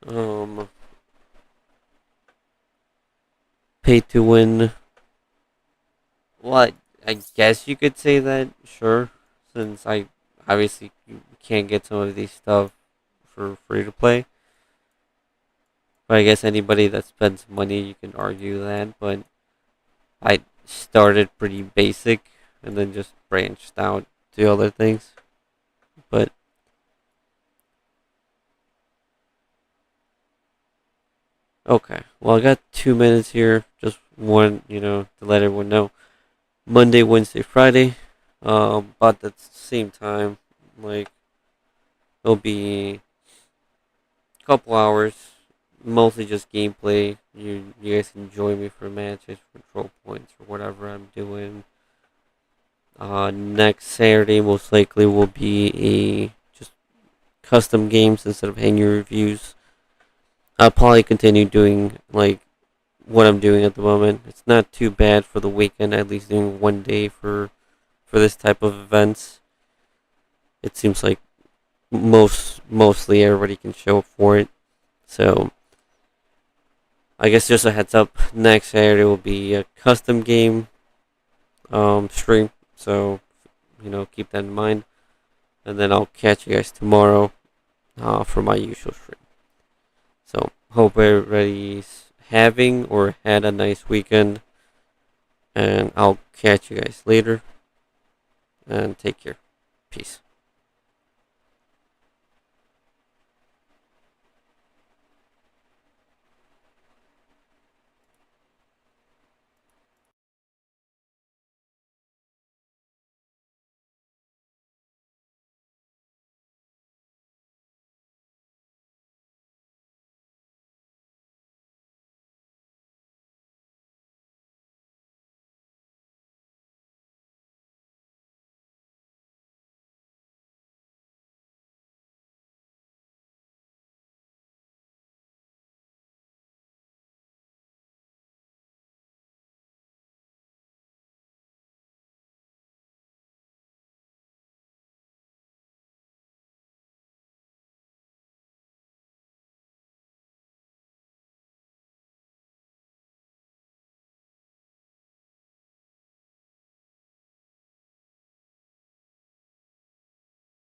Um, pay to win. Well, I guess you could say that, sure. Since I obviously you can't get some of these stuff for free to play. But I guess anybody that spends money, you can argue that. But I started pretty basic and then just branched out to other things. But okay, well, I got 2 minutes here. Just one, to let everyone know. Monday, Wednesday, Friday. But at the same time, like it'll be a couple hours, mostly just gameplay. You guys can join me for matches, control points, or whatever I'm doing. Next Saturday most likely will be a just custom games instead of hanging reviews. I'll probably continue doing like what I'm doing at the moment. It's not too bad for the weekend, at least doing one day for this type of events. It seems like mostly everybody can show up for it. So I guess just a heads up, next Saturday will be a custom game stream. So keep that in mind. And then I'll catch you guys tomorrow for my usual stream. So hope everybody's having or had a nice weekend. And I'll catch you guys later. And take care. Peace.